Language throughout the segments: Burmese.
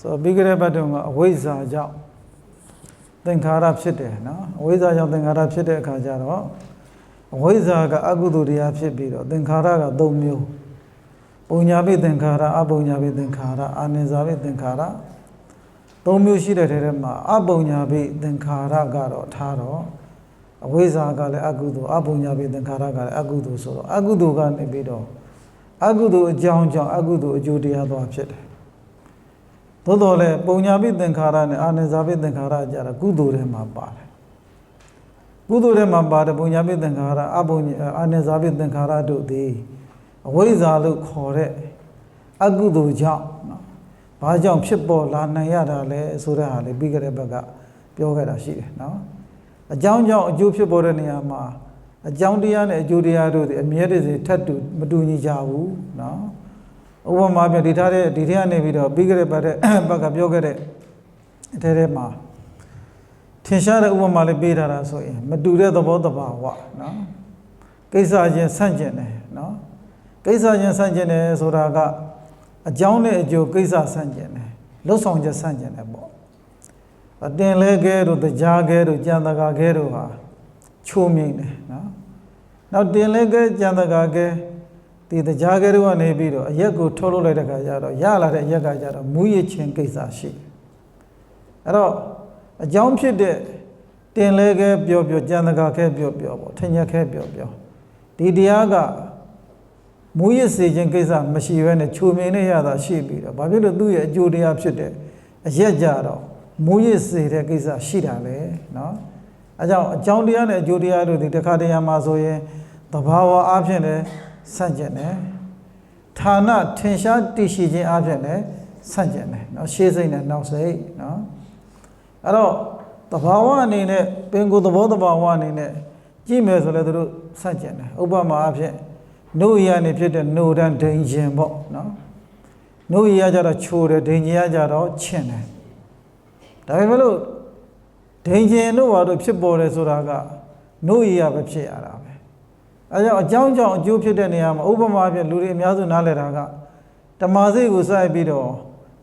ဆိုပြီးကြတဲ့ဘက်တုန်းကအဝိဇ္ဇာကြောင့်သင်္ခါရဖြစ်တယ်နော်အဝိဇ္ဇာကြောင့်သင်္ခါရဖြစ်တဲ့အခါကျတော့အဝိဇ္ဇာကအကုသိုလ်တရားဖြစ်ပြီးတော့သင်္ခါရက၃မျိုးပုံညာပိသင်္ခါရအပုံညာပိသင်္ခါရအာနိဇာပိသင်္ခါရ၃မျိုးရှိတဲ့ထဲမှာအပုံညာပိသင်္ခါရကတော့ထားတော့အဝိဇ္ဇာကလည်းအကုသိုလ်အပုံညာပိသင်္ခါရကလည်းအကုသိုလ်ဆိုတော့အကုသိုလ်ကနေပြီးတော့အကုသိုလ်အကြောင်းကြောင့်အကုသိုလ်အကျိုးတရားသွားဖြစ်တယ်သို့တော်လည်းပုံညာပိသင်္ခါရနဲ့အာနိဇာပိသင်္ခါရကြတော့ကုသိုလ်ထဲမှာပါတယ်ကုသိုလ်ထဲမှာပါတယ်ပုံညာပိသင်္ခါရအပုံအာနိဇာပိသင်္ခါရတို့သည်အဝိဇ္ဇာလို့ခေါ်တဲ့အကုသိုလ်ကြောင့်နော်ဘာကြောင့်ဖြစ်ပေါ်လာနိုင်ရတာလဲဆိုတဲ့ဟာလေးပြီးကြတဲ့ဘက်ကပြောခဲ့တာရှိတယ်နော်အကြောင်းကြောင့်အကျိုးဖြစ်ပေါ်တဲ့နေရာမှာအကြောင်းတရားနဲ့အကျိုးတရားတို့သည်အမြဲတစေထပ်တူမတူညီကြဘူးနော်ဥပမာပြဒီထဲကနေပြီးတော့ပြီးကြတဲ့ဘက်ကပြောခဲ့တဲ့အထဲမှာထင်ရှားတဲ့ဥပမာလေးပေးထားတာဆိုရင်မတူတဲ့သဘောတဘာဝနော်ကိစ္စချင်းဆန့်ကျင်တယ်နော်ကိစ္စချင်းဆန့်ကျင်တယ်ဆိုတာကအကြောင်းနဲ့အကျိုးကိစ္စဆန့်ကျင်တယ်လှုပ်ဆောင်ချက်ဆန့်ကျင်တယ်ပေါ့အတင်လဲခဲတို့တရားခဲတို့ကြံတကာခဲတို့ဟာချိုးမြိန်တယ်နော်နောက်တင်လဲခဲကြံတကာခဲဒီတရားခဲတို့ကနေပြီးတော့အရက်ကိုထုတ်လုပ်လိုက်တဲ့ခါကျတော့ရလာတဲ့အရက်ကကျတော့မူရချင်းကိစ္စရှိတယ်အဲ့တော့အကြောင်းဖြစ်တဲ့တင်လဲခဲပြောကြံတကာခဲပြောပေါ့ထင်ရခဲပြောဒီတရားကမူရစေခြင်းကိစ္စမရှိဘဲနဲ့ချိုမြိန်နေရတာရှိပြီးတော့ဘာဖြစ်လို့သူ့ရဲ့အကျိုးတရားဖြစ်တဲ့အရက်ကြတော့မူရစေတဲ့ကိစ္စရှိတာလေနော်အဲကြောင့်အကြောင်းတရားနဲ့အကျိုးတရားတို့ဒီတစ်ခါတည်းရမှာဆိုရင်သဘာဝအဖြစ်နဲ့ဆန့်ကျင်တယ်ဌာနထင်ရှားတည်ရှိခြင်းအဖြစ်နဲ့ဆန့်ကျင်တယ်နော်ရှေးစိတ်နဲ့နောက်စိတ်နော်အဲ့တော့သဘာဝအနေနဲ့ပင်ကိုယ်သဘောသဘာဝအနေနဲ့ကြည့်မယ်ဆိုလည်းသူတို့ဆန့်ကျင်တယ်ဥပမာအဖြစ်နှုတ်ရည်နေဖြစ်တဲ့နှုတ်တန်းဒိန်ခြင်းပေါ့နော်နှုတ်ရည်ကြတော့ချိုးတယ်ဒိန်ခြင်းကြတော့ချင့်တယ်ဒါပေမဲ့လို့ဒိန်ခြင်းတို့ဘာလို့ဖြစ်ပေါ်တယ်ဆိုတာကနှုတ်ရည်ပဲဖြစ်ရတာပဲအဲကြောင့်အကြောင်းကြောင့်အကျိုးဖြစ်တဲ့နေရာမှာဥပမာအဖြစ်လူတွေအများစုနားလည်တာကဓမ္မစိတ်ကိုစိုက်ပြီးတော့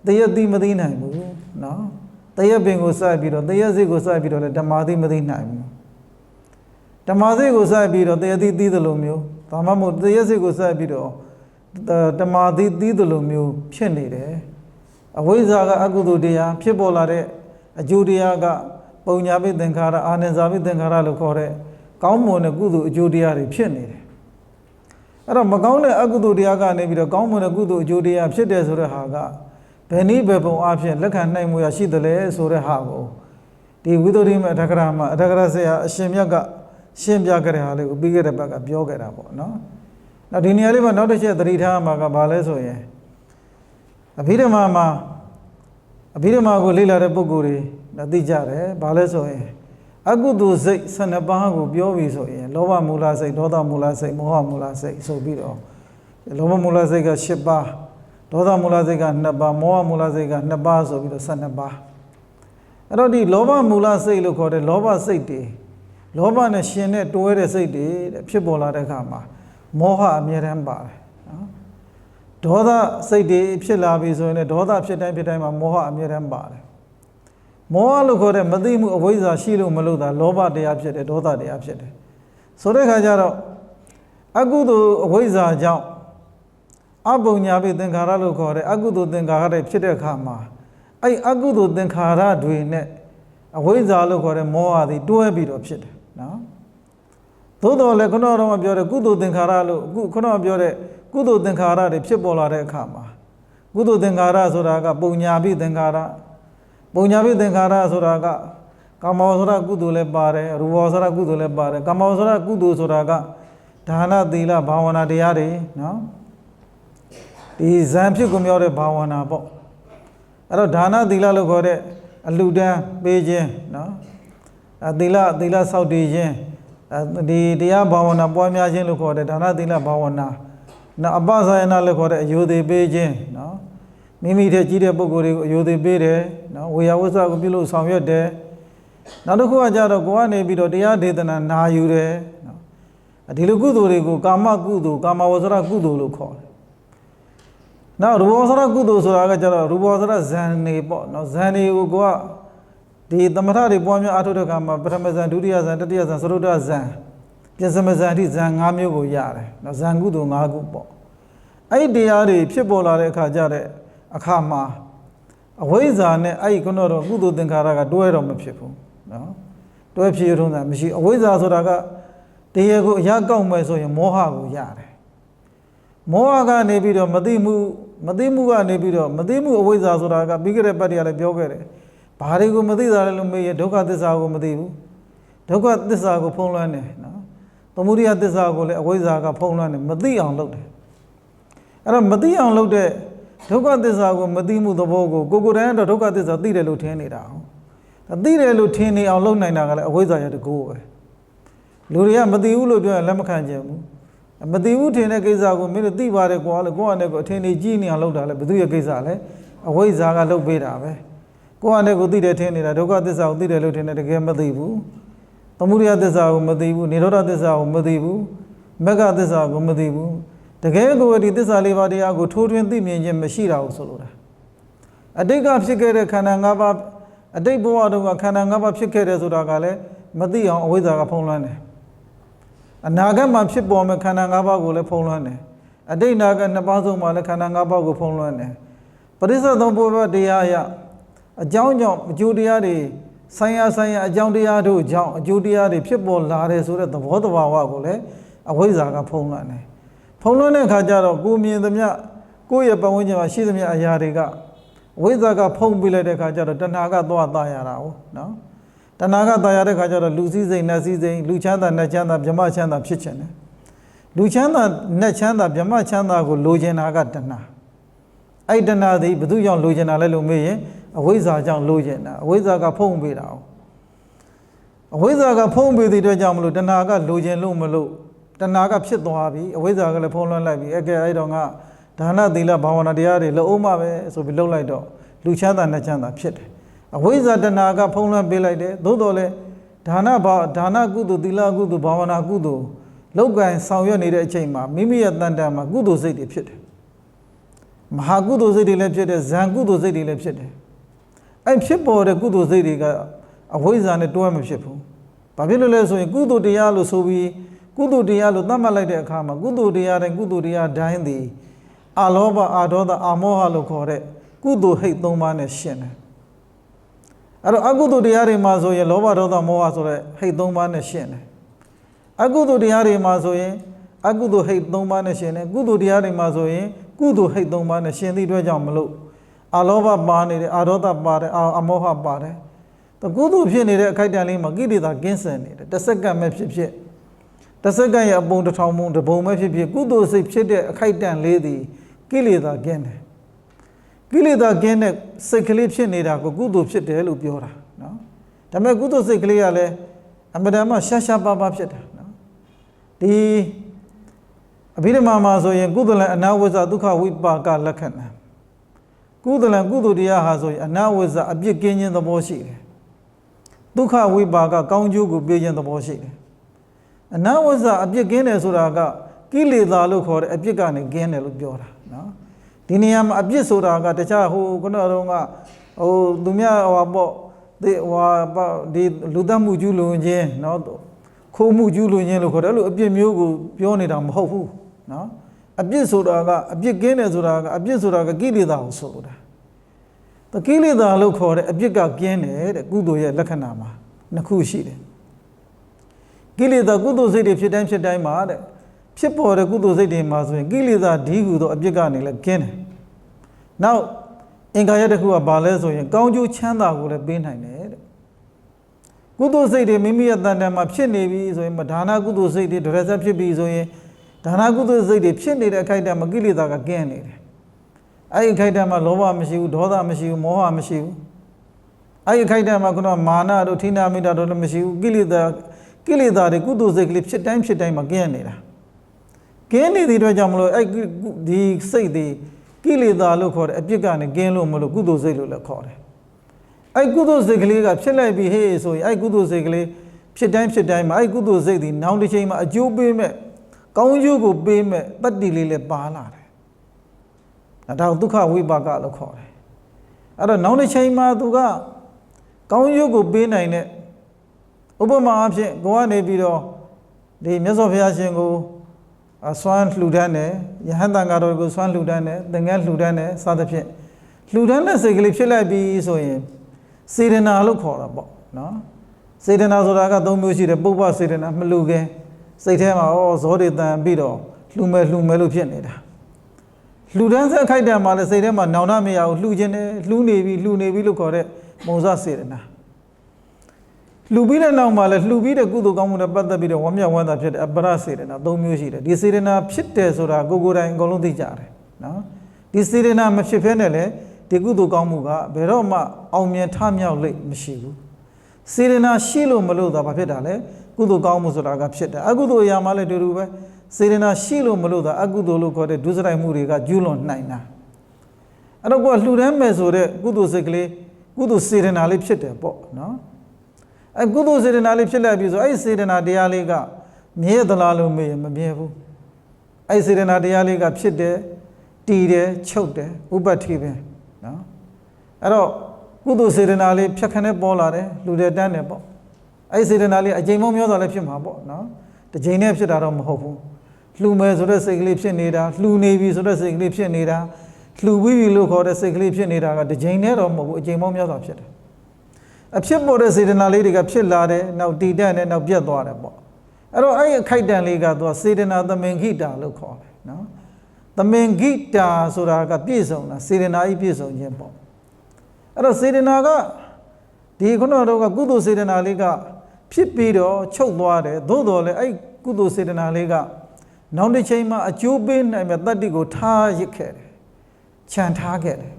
တရက်သိမသိနိုင်ဘူးနော်တရက်ပင်ကိုစိုက်ပြီးတော့တရက်စိတ်ကိုစိုက်ပြီးတော့လည်းဓမ္မသိမသိနိုင်ဘူးဓမ္မစိတ်ကိုစိုက်ပြီးတော့တရက်သိသလိုမျိုးဒါမှမဟုတ်တရက်စိတ်ကိုစိုက်ပြီးတော့ဓမ္မသိသလိုမျိုးဖြစ်နေတယ်အဝိဇ္ဇာကအကုသိုလ်တရားဖြစ်ပေါ်လာတဲ့အကျိုးတရားကပုံညာပိသင်္ခါရအာနိဇာပိသင်္ခါရလို့ခေါ်တဲ့ကောင်းမွန်တဲ့ကုသိုလ်အကျိုးတရားတွေဖြစ်နေတယ်အဲ့တော့မကောင်းတဲ့အကုသိုလ်တရားကနေပြီးတော့ကောင်းမွန်တဲ့ကုသိုလ်အကျိုးတရားဖြစ်တယ်ဆိုတဲ့ဟာကဘယ်နည်းဘယ်ပုံအဖြစ်လက်ခံနိုင်မှုရရှိတယ်လဲဆိုတဲ့ဟာကိုဒီဝိသုဒ္ဓိမအထကရာမှာအထကရာဆရာအရှင်မြတ်ကရှင်းပြခဲ့တဲ့ဟာလေးကိုပြီးခဲ့တဲ့ဘက်ကပြောခဲ့တာပေါ့နော်နောက်ဒီနေရာလေးမှာနောက်တစ်ချက်သတိထားမှာကဘာလဲဆိုရင်အဘိဓမ္မာကိုလေ့လာတဲ့ပုဂ္ဂိုလ်တွေသိကြတယ်ဘာလဲဆိုရင်အကုသိုလ်စိတ်12ပါးကိုပြောပြီးဆိုရင်လောဘမူလစိတ်ဒေါသမူလစိတ်မောဟမူလစိတ်ဆိုပြီးတော့လောဘမူလစိတ်က10ပါးဒေါသမူလစိတ်က2ပါးမောဟမူလစိတ်က2ပါးဆိုပြီးတော့12ပါးအဲ့တော့ဒီလောဘမူလစိတ်လို့ခေါ်တဲ့လောဘစိတ်တွေလောဘနဲ့ရှင်နဲ့တွဲတဲ့စိတ်တွေဖြစ်ပေါ်လာတဲ့အခါမှာမောဟအမြဲတမ်းပါတယ်နော်ဒေါသစိတ်တွေဖြစ်လာပြီဆိုရင်လည်းဒေါသဖြစ်တိုင်းမှာမောဟအမြဲတမ်းပါတယ်မောဟလို့ခေါ်တဲ့မသိမှုအဝိဇ္ဇာရှိလို့မလို့တာလောဘတရားဖြစ်တယ်ဒေါသတရားဖြစ်တယ်ဆိုတဲ့အခါကျတော့အကုသိုလ်အဝိဇ္ဇာကြောင့်အပုံညာပိသင်္ခါရလို့ခေါ်တဲ့အကုသိုလ်သင်္ခါရတွေဖြစ်တဲ့အခါမှာအဲ့အကုသိုလ်သင်္ခါရတွေနဲ့အဝိဇ္ဇာလို့ခေါ်တဲ့မောဟတွေတွဲပြီးတော့ဖြစ်တယ်နော်သို့တော်လည်းခုနကတော့ပြောတဲ့ကုသိုလ်သင်္ခါရလို့ခုနကပြောတဲ့ကုသိုလ်သင်္ခါရတွေဖြစ်ပေါ်လာတဲ့အခါမှာကုသိုလ်သင်္ခါရဆိုတာကပုံညာပိသင်္ခါရပုံညာပိသင်္ခါရဆိုတာကကာမောဆိုရကုသိုလ်လည်းပါတယ်ရူပောဆိုရကုသိုလ်လည်းပါတယ်ကာမောဆိုရကုသိုလ်ဆိုတာကဒါနသီလဘာဝနာတရားတွေနော်ဒီဇံဖြစ်ကုန်မြောက်တဲ့ဘာဝနာပေါ့အဲ့တော့ဒါနသီလလို့ခေါ်တဲ့အလှူဒန်းပေးခြင်းနော်သီလဆောက်တည်ခြင်းဒီတရားဘာဝနာပွားများခြင်းလို့ခေါ်တဲ့ဒါနသီလဘာဝနာနောက်အပ္ပဇာယနာလို့ခေါ်တဲ့အယုဒေပေးခြင်းနော်မိမိထက်ကြီးတဲ့ပုဂ္ဂိုလ်တွေကိုအယုဒေပေးတယ်နော်ဝေယဝစ္စကိုပြုလို့ဆောင်ရွက်တယ်နောက်တစ်ခုကကြတော့ကိုယ်ကနေပြီးတော့တရားဒေသနာနာယူတယ်နော်ဒီလိုကုသိုလ်တွေကိုကာမကုသိုလ်ကာမဝဇ္ဇရကုသိုလ်လို့ခေါ်တယ် နောက်ရူပဇာကုသိုလ်ဆိုတာကကျတော့ရူပဇာဇန်နေပေါ့နော်ဇန်နေကိုကဒီသမထတွေပွားများအထုတဲ့အခါမှာပထမဇန်ဒုတိယဇန်တတိယဇန်သရုတ်တဇန်ပြစ္ဆမဇန်အထိဇန်၅မျိုးကိုရတယ်နော်ဇန်ကုသိုလ်၅ခုပေါ့အဲ့ဒီတရားတွေဖြစ်ပေါ်လာတဲ့အခါကျတဲ့အခါမှာအဝိဇ္ဇာနဲ့အဲ့ဒီခုနတော့ကုသိုလ်သင်္ခါရကတွဲတော့မဖြစ်ဘူးနော်တွဲဖြစ်ရထုံးတာမရှိအဝိဇ္ဇာဆိုတာကတရားကိုအရာကောက်မယ်ဆိုရင်မောဟကိုရတယ်မောဟကနေပြီးတော့မသိမှုကနေပြီးတော့မသိမှုအဝိဇ္ဇာဆိုတာကပြီးခဲ့တဲ့ပတ်တွေကလည်းပြောခဲ့တယ်ဘာတွေကိုမသိတာလဲလို့မေးရင်ဒုက္ခသစ္စာကိုမသိဘူးဒုက္ခသစ္စာကိုဖုံးလွှမ်းတယ်နော်သမုဒိယသစ္စာကိုလည်းအဝိဇ္ဇာကဖုံးလွှမ်းတယ်မသိအောင်လုပ်တယ်အဲ့တော့မသိအောင်လုပ်တဲ့ဒုက္ခသစ္စာကိုမသိမှုသဘောကိုကိုယ်တိုင်တော့ဒုက္ခသစ္စာသိတယ်လို့ထင်နေတာဟုတ်သိတယ်လို့ထင်နေအောင်လုပ်နိုင်တာကလည်းအဝိဇ္ဇာရဲ့တကူပဲလူတွေကမသိဘူးလို့ပြောရင်လက်မခံကြဘူးမသိဘူးထင်တဲ့ကိစ္စကိုမင်းတို့သိပါတယ်ကွာလို့ကိုယ့်အနေကိုအထင်ကြီးကြီးနေအောင်လုပ်တာလဲဘယ်သူရဲ့ကိစ္စလဲအဝိဇ္ဇာကလုပ်ပေးတာပဲကိုယ့်အနေကိုသိတယ်ထင်နေတာဒုက္ခသစ္စာကိုသိတယ်လို့ထင်တယ်တကယ်မသိဘူးသမုဒယသစ္စာကိုမသိဘူးနိရောဓသစ္စာကိုမသိဘူးမဂ္ဂသစ္စာကိုမသိဘူးတကယ်ကိုဒီသစ္စာလေးပါးတရားကိုထိုးထွင်းသိမြင်ခြင်းမရှိတာကိုဆိုလိုတာအတိတ်ကဖြစ်ခဲ့တဲ့ခန္ဓာ၅ပါးအတိတ်ဘဝတုန်းကခန္ဓာ၅ပါးဖြစ်ခဲ့တယ်ဆိုတာကလည်းမသိအောင်အဝိဇ္ဇာကဖုံးလွှမ်းတယ်အနာဂတ်မှာဖြစ်ပေါ်မဲ့ခန္ဓာ၅ပါးကိုလည်းဖုံးလွှမ်းတယ်အတိတ်နာဂတ်နှစ်ပါးစုံမှာလည်းခန္ဓာ၅ပါးကိုဖုံးလွှမ်းတယ်ပရိစ္ဆေသုံးဘောတရားအရအကြောင်းကြောင့်အကျိုးတရားတွေဆိုင်ရာအကြောင်းတရားတို့ကြောင့်အကျိုးတရားတွေဖြစ်ပေါ်လာတယ်ဆိုတဲ့သဘောတဘာဝကိုလည်းအဝိဇ္ဇာကဖုံးလွှမ်းတယ်ဖုံးလွှမ်းတဲ့အခါကျတော့ကိုမြင်သမျှကိုယ့်ရဲ့ပတ်ဝန်းကျင်မှာရှိသမျှအရာတွေကအဝိဇ္ဇာကဖုံးပြလိုက်တဲ့အခါကျတော့တဏှာကသွားသားရတာဟုတ်နော်တဏှာကသားရတဲ့အခါကျတော့လူစည်းစိမ်နတ်စည်းစိမ်လူချမ်းသာနတ်ချမ်းသာဗြဟ္မချမ်းသာဖြစ်ခြင်းတယ်လူချမ်းသာနတ်ချမ်းသာဗြဟ္မချမ်းသာကိုလိုချင်တာကတဏှာအဲ့တဏှာသည်ဘယ်သူကြောင့်လိုချင်တာလဲလို့မေးရင်အဝိဇ္ဇာကြောင့်လိုချင်တာအဝိဇ္ဇာကဖုံးပေးတာအဝိဇ္ဇာကဖုံးပေးတဲ့အတွက်ကြောင့်မလို့တဏှာကလိုချင်လို့မလို့တဏှာကဖြစ်သွားပြီအဝိဇ္ဇာကလည်းဖုံးလွှမ်းလိုက်ပြီအဲ့တော့ငါဒါနသီလဘာဝနာတရားတွေလုံးအောင်ပါပဲဆိုပြီးလှုပ်လိုက်တော့လူချမ်းသာနတ်ချမ်းသာဖြစ်တယ်အဝိဇ္ဇာတဏှာကဖုံးလွှမ်းပေးလိုက်တယ်သို့တော်လည်းဒါနကုသိုလ်သီလကုသိုလ်ဘာဝနာကုသိုလ်လောက်ကံဆောင်ရွက်နေတဲ့အချိန်မှာမိမိရဲ့တန်တန်မှာကုသိုလ်စိတ်တွေဖြစ်တယ်မဟာကုသိုလ်စိတ်တွေလည်းဖြစ်တယ်ဇန်ကုသိုလ်စိတ်တွေလည်းဖြစ်တယ်အဲ့ဖြစ်ပေါ်တဲ့ကုသိုလ်စိတ်တွေကအဝိဇ္ဇာနဲ့တွဲမဖြစ်ဘူးဘာဖြစ်လို့လဲဆိုရင်ကုသိုလ်တရားလို့ဆိုပြီးကုသိုလ်တရားလို့သတ်မှတ်လိုက်တဲ့အခါမှာကုသိုလ်တရားတိုင်းကုသိုလ်တရားတိုင်းသည်အာလောဘအာဒေါသအာမောဟလို့ခေါ်တဲ့ကုသိုလ်ဟိတ်၃ပါးနဲ့ရှင်းတယ်အဲ့တော့အကုသိုလ်တရားတွေမှာဆိုရင်လောဘဒေါသမောဟဆိုတဲ့ဟိတ်၃ပါးနဲ့ရှင်းတယ်အကုသိုလ်တရားတွေမှာဆိုရင်အကုသိုလ်ဟိတ်၃ပါးနဲ့ရှင်းတယ်ကုသိုလ်တရားတွေမှာဆိုရင်ကုသိုလ်ဟိတ်၃ပါးနဲ့ရှင်းသည့်အတွက်ကြောင့်မလို့အာလောဘပါနေတယ်အာဒေါသပါတယ်အာမောဟပါတယ်တကုသိုလ်ဖြစ်နေတဲ့အခိုက်အတန့်လေးမှာကိလေသာကင်းစင်နေတယ်တစ်စက္ကန့်ပဲဖြစ်တစ်စက္ကန့်ရဲ့အပုံတစ်ထောင်ပုံတစ်ပုံပဲဖြစ်ကုသိုလ်စိတ်ဖြစ်တဲ့အခိုက်အတန့်လေးသည်ကိလေသာကင်းတယ်ကိလေသာကင်းတဲ့စိတ်ကလေးဖြစ်နေတာကိုကုသိုလ်ဖြစ်တယ်လို့ပြောတာနော်ဒါပေမဲ့ကုသိုလ်စိတ်ကလေးကလည်းအမှန်တမ်းရှားပါးဖြစ်တာနော်ဒီအဘိဓမ္မာမှာဆိုရင်ကုသလံအနာဝိဇ္ဇဒုက္ခဝိပါကလက္ခဏာကုသလံကုသိုလ်တရားဟာဆိုရင်အနာဝိဇ္ဇအပြစ်ကင်းခြင်းသဘောရှိတယ်ဒုက္ခဝိပါကကောင်းကျိုးကိုပေးခြင်းသဘောရှိတယ်အနာဝိဇ္ဇအပြစ်ကင်းတယ်ဆိုတာကကိလေသာလို့ခေါ်တဲ့အပြစ်ကနေကင်းတယ်လို့ပြောတာနော်ဒီနေရာမှာအပြစ်ဆိုတာကတခြားဟိုခုနကတော့ကသူများဒီလူသတ်မှုကျူးလွန်ခြင်းနော်ခိုးမှုကျူးလွန်ခြင်းလို့ခေါ်တယ်အဲ့လိုအပြစ်မျိုးကိုပြောနေတာမဟုတ်ဘူးနော်အပြစ်ဆိုတာကအပြစ်ကင်းတယ်ဆိုတာကအပြစ်ဆိုတာကကိလေသာကိုဆိုတာတကိလေသာလို့ခေါ်တဲ့အပြစ်ကကင်းတယ်တဲ့ကုသိုလ်ရဲ့လက္ခဏာမှာနှစ်ခုရှိတယ်ကိလေသာကုသိုလ်စိတ်တွေဖြစ်တိုင်းမှာတဲ့ဖြစ်ပေါ်တဲ့ကုသိုလ်စိတ်တွေမှာဆိုရင်ကိလေသာဒီဟုသောအပြစ်ကနေလည်းကင်းတယ်နောက်အင်္ဂါရတစ်ခုကဘာလဲဆိုရင်ကောင်းကျိုးချမ်းသာကိုလည်းပေးနိုင်တယ်တဲ့ကုသိုလ်စိတ်တွေမိမိရဲ့တန်တန်မှာဖြစ်နေပြီဆိုရင်ဒါနကုသိုလ်စိတ်တွေဒရဇတ်ဖြစ်ပြီဆိုရင်ဒါနကုသိုလ်စိတ်တွေဖြစ်နေတဲ့အခိုက်အတန့်မှာကိလေသာကကင်းနေတယ်အဲ့ဒီအခိုက်အတန့်မှာလောဘမရှိဘူးဒေါသမရှိဘူးမောဟမရှိဘူးအဲ့ဒီအခိုက်အတန့်မှာခုနမာနတို့ထိနာမိတာတို့လည်းမရှိဘူးကိလေသာတွေကုသိုလ်စိတ်ကလေးဖြစ်တိုင်းမှာကင်းနေတာကင်းနေတဲ့အတွက်ကြောင့်မလို့အဲ့ဒီစိတ်တွေကိလေသာလို့ခေါ်တဲ့အပြစ်ကနေကင်းလို့မလို့ကုသိုလ်စိတ်လို့လည်းခေါ်တယ်အဲ့ကုသိုလ်စိတ်ကလေးကဖြစ်လိုက်ပြီဟေးဆိုရင်အဲ့ကုသိုလ်စိတ်ကလေးဖြစ်တိုင်းမှာအဲ့ကုသိုလ်စိတ်ဒီနောက်တစ်ချိန်မှာအကျိုးပေးမဲ့ကောင်းကျိုးကိုပေးမဲ့တတ္တိလေးလည်းပါလာတယ် ဒါဒုက္ခဝိပါကလို့ခေါ်တယ်အဲ့တော့နောက်တစ်ချိန်မှာသူကကောင်းရုပ်ကိုပေးနိုင်တဲ့ဥပမာအဖြစ်ကိုကနေပြီးတော့ဒီမြတ်စွာဘုရားရှင်ကိုစွမ်းလှူဒန်းတယ်ယဟန်တန်ဃာတော်ကိုစွမ်းလှူဒန်းတယ်သင်္ကန်းလှူဒန်းတယ်စသဖြင့်လှူဒန်းတဲ့စိတ်ကလေးဖြစ်လိုက်ပြီးဆိုရင်စေတနာလို့ခေါ်တာပေါ့နော်စေတနာဆိုတာက၃မျိုးရှိတယ်ပုပ္ပစေတနာမလှူခင်စိတ်ထဲမှာဇောတွေတန်ပြီးတော့လှူမယ်လို့ဖြစ်နေတာလှူဒန်းဆက်ခိုက်တယ်မှာလည်းစိတ်ထဲမှာနောင်တမရဘူးလှူခြင်းနဲ့လှူနေပြီလို့ခေါ်တဲ့မုံစစေတနာလှူပြီးတဲ့နောက်မှာလည်းလှူပြီးတဲ့ကုသိုလ်ကောင်းမှုနဲ့ပတ်သက်ပြီးတော့ဝမ်းမြောက်ဝမ်းသာဖြစ်တဲ့အပရစေတနာ၃မျိုးရှိတယ်ဒီစေတနာဖြစ်တယ်ဆိုတာကိုယ်တိုင်အကုန်လုံးသိကြတယ်နော်ဒီစေတနာမဖြစ်ဘဲနဲ့လည်းဒီကုသိုလ်ကောင်းမှုကဘယ်တော့မှအောင်မြင်ထမြောက်လိမ့်မရှိဘူးစေတနာရှိလို့မလို့သာဘာဖြစ်တာလဲကုသိုလ်ကောင်းမှုဆိုတာကဖြစ်တယ်အကုသိုလ်အရာမှလည်းတူတူပဲစေတနာရှိလို့မလို့သာအကုသိုလ်လို့ခေါ်တဲ့ဒုစရိုက်မှုတွေကကျူးလွန်နိုင်တာအဲ့တော့ကိုယ်လှူဒန်းမယ်ဆိုတဲ့ကုသိုလ်စိတ်ကလေးကုသိုလ်စေတနာလေးဖြစ်တယ်ပေါ့နော်အကုသိုလ်စေတနာလေးဖြစ်လိုက်ပြီဆိုအဲ့ဒီစေတနာတရားလေးကမြဲသလားလို့မေးရင်မမြဲဘူးအဲ့ဒီစေတနာတရားလေးကဖြစ်တယ်တည်တယ်ချုပ်တယ်ဥပ္ပတ္တိပဲနော်အဲ့တော့ကုသိုလ်စေတနာလေးဖြတ်ခနဲ့ပေါ်လာတယ်လူတွေတန်းတယ်ပေါ့အဲ့ဒီစေတနာလေးအကျိန်မောင်းများစွာလည်းဖြစ်မှာပေါ့နော်တစ်ချိန်နဲ့ဖြစ်တာတော့မဟုတ်ဘူးလှူမယ်ဆိုတဲ့စိတ်ကလေးဖြစ်နေတာလှူနေပြီဆိုတဲ့စိတ်ကလေးဖြစ်နေတာလှူပြီးပြီလို့ခေါ်တဲ့စိတ်ကလေးဖြစ်နေတာကတစ်ချိန်နဲ့တော့မဟုတ်ဘူးအကျိန်မောင်းများစွာဖြစ်တယ်အဖြစ်ပေါ်တဲ့စေတနာလေးတွေကဖြစ်လာတယ်နောက်တည်တတ်တယ်နောက်ပြတ်သွားတယ်ပေါ့အဲ့တော့အဲ့ဒီအခိုက်တန်လေးကသူကစေတနာသမင်္ဂိတာလို့ခေါ်တယ်နော်သမင်္ဂိတာဆိုတာကပြည့်စုံတာစေတနာဤပြည့်စုံခြင်းပေါ့အဲ့တော့စေတနာကဒီခုနကတော့ကုသိုလ်စေတနာလေးကဖြစ်ပြီးတော့ချုပ်သွားတယ်သို့တော်လည်းအဲ့ကုသိုလ်စေတနာလေးကနောက်တစ်ချိန်မှာအကျိုးပေးနိုင်မဲ့တတ္တိကိုထားရစ်ခဲ့တယ်ခြံထားခဲ့တယ်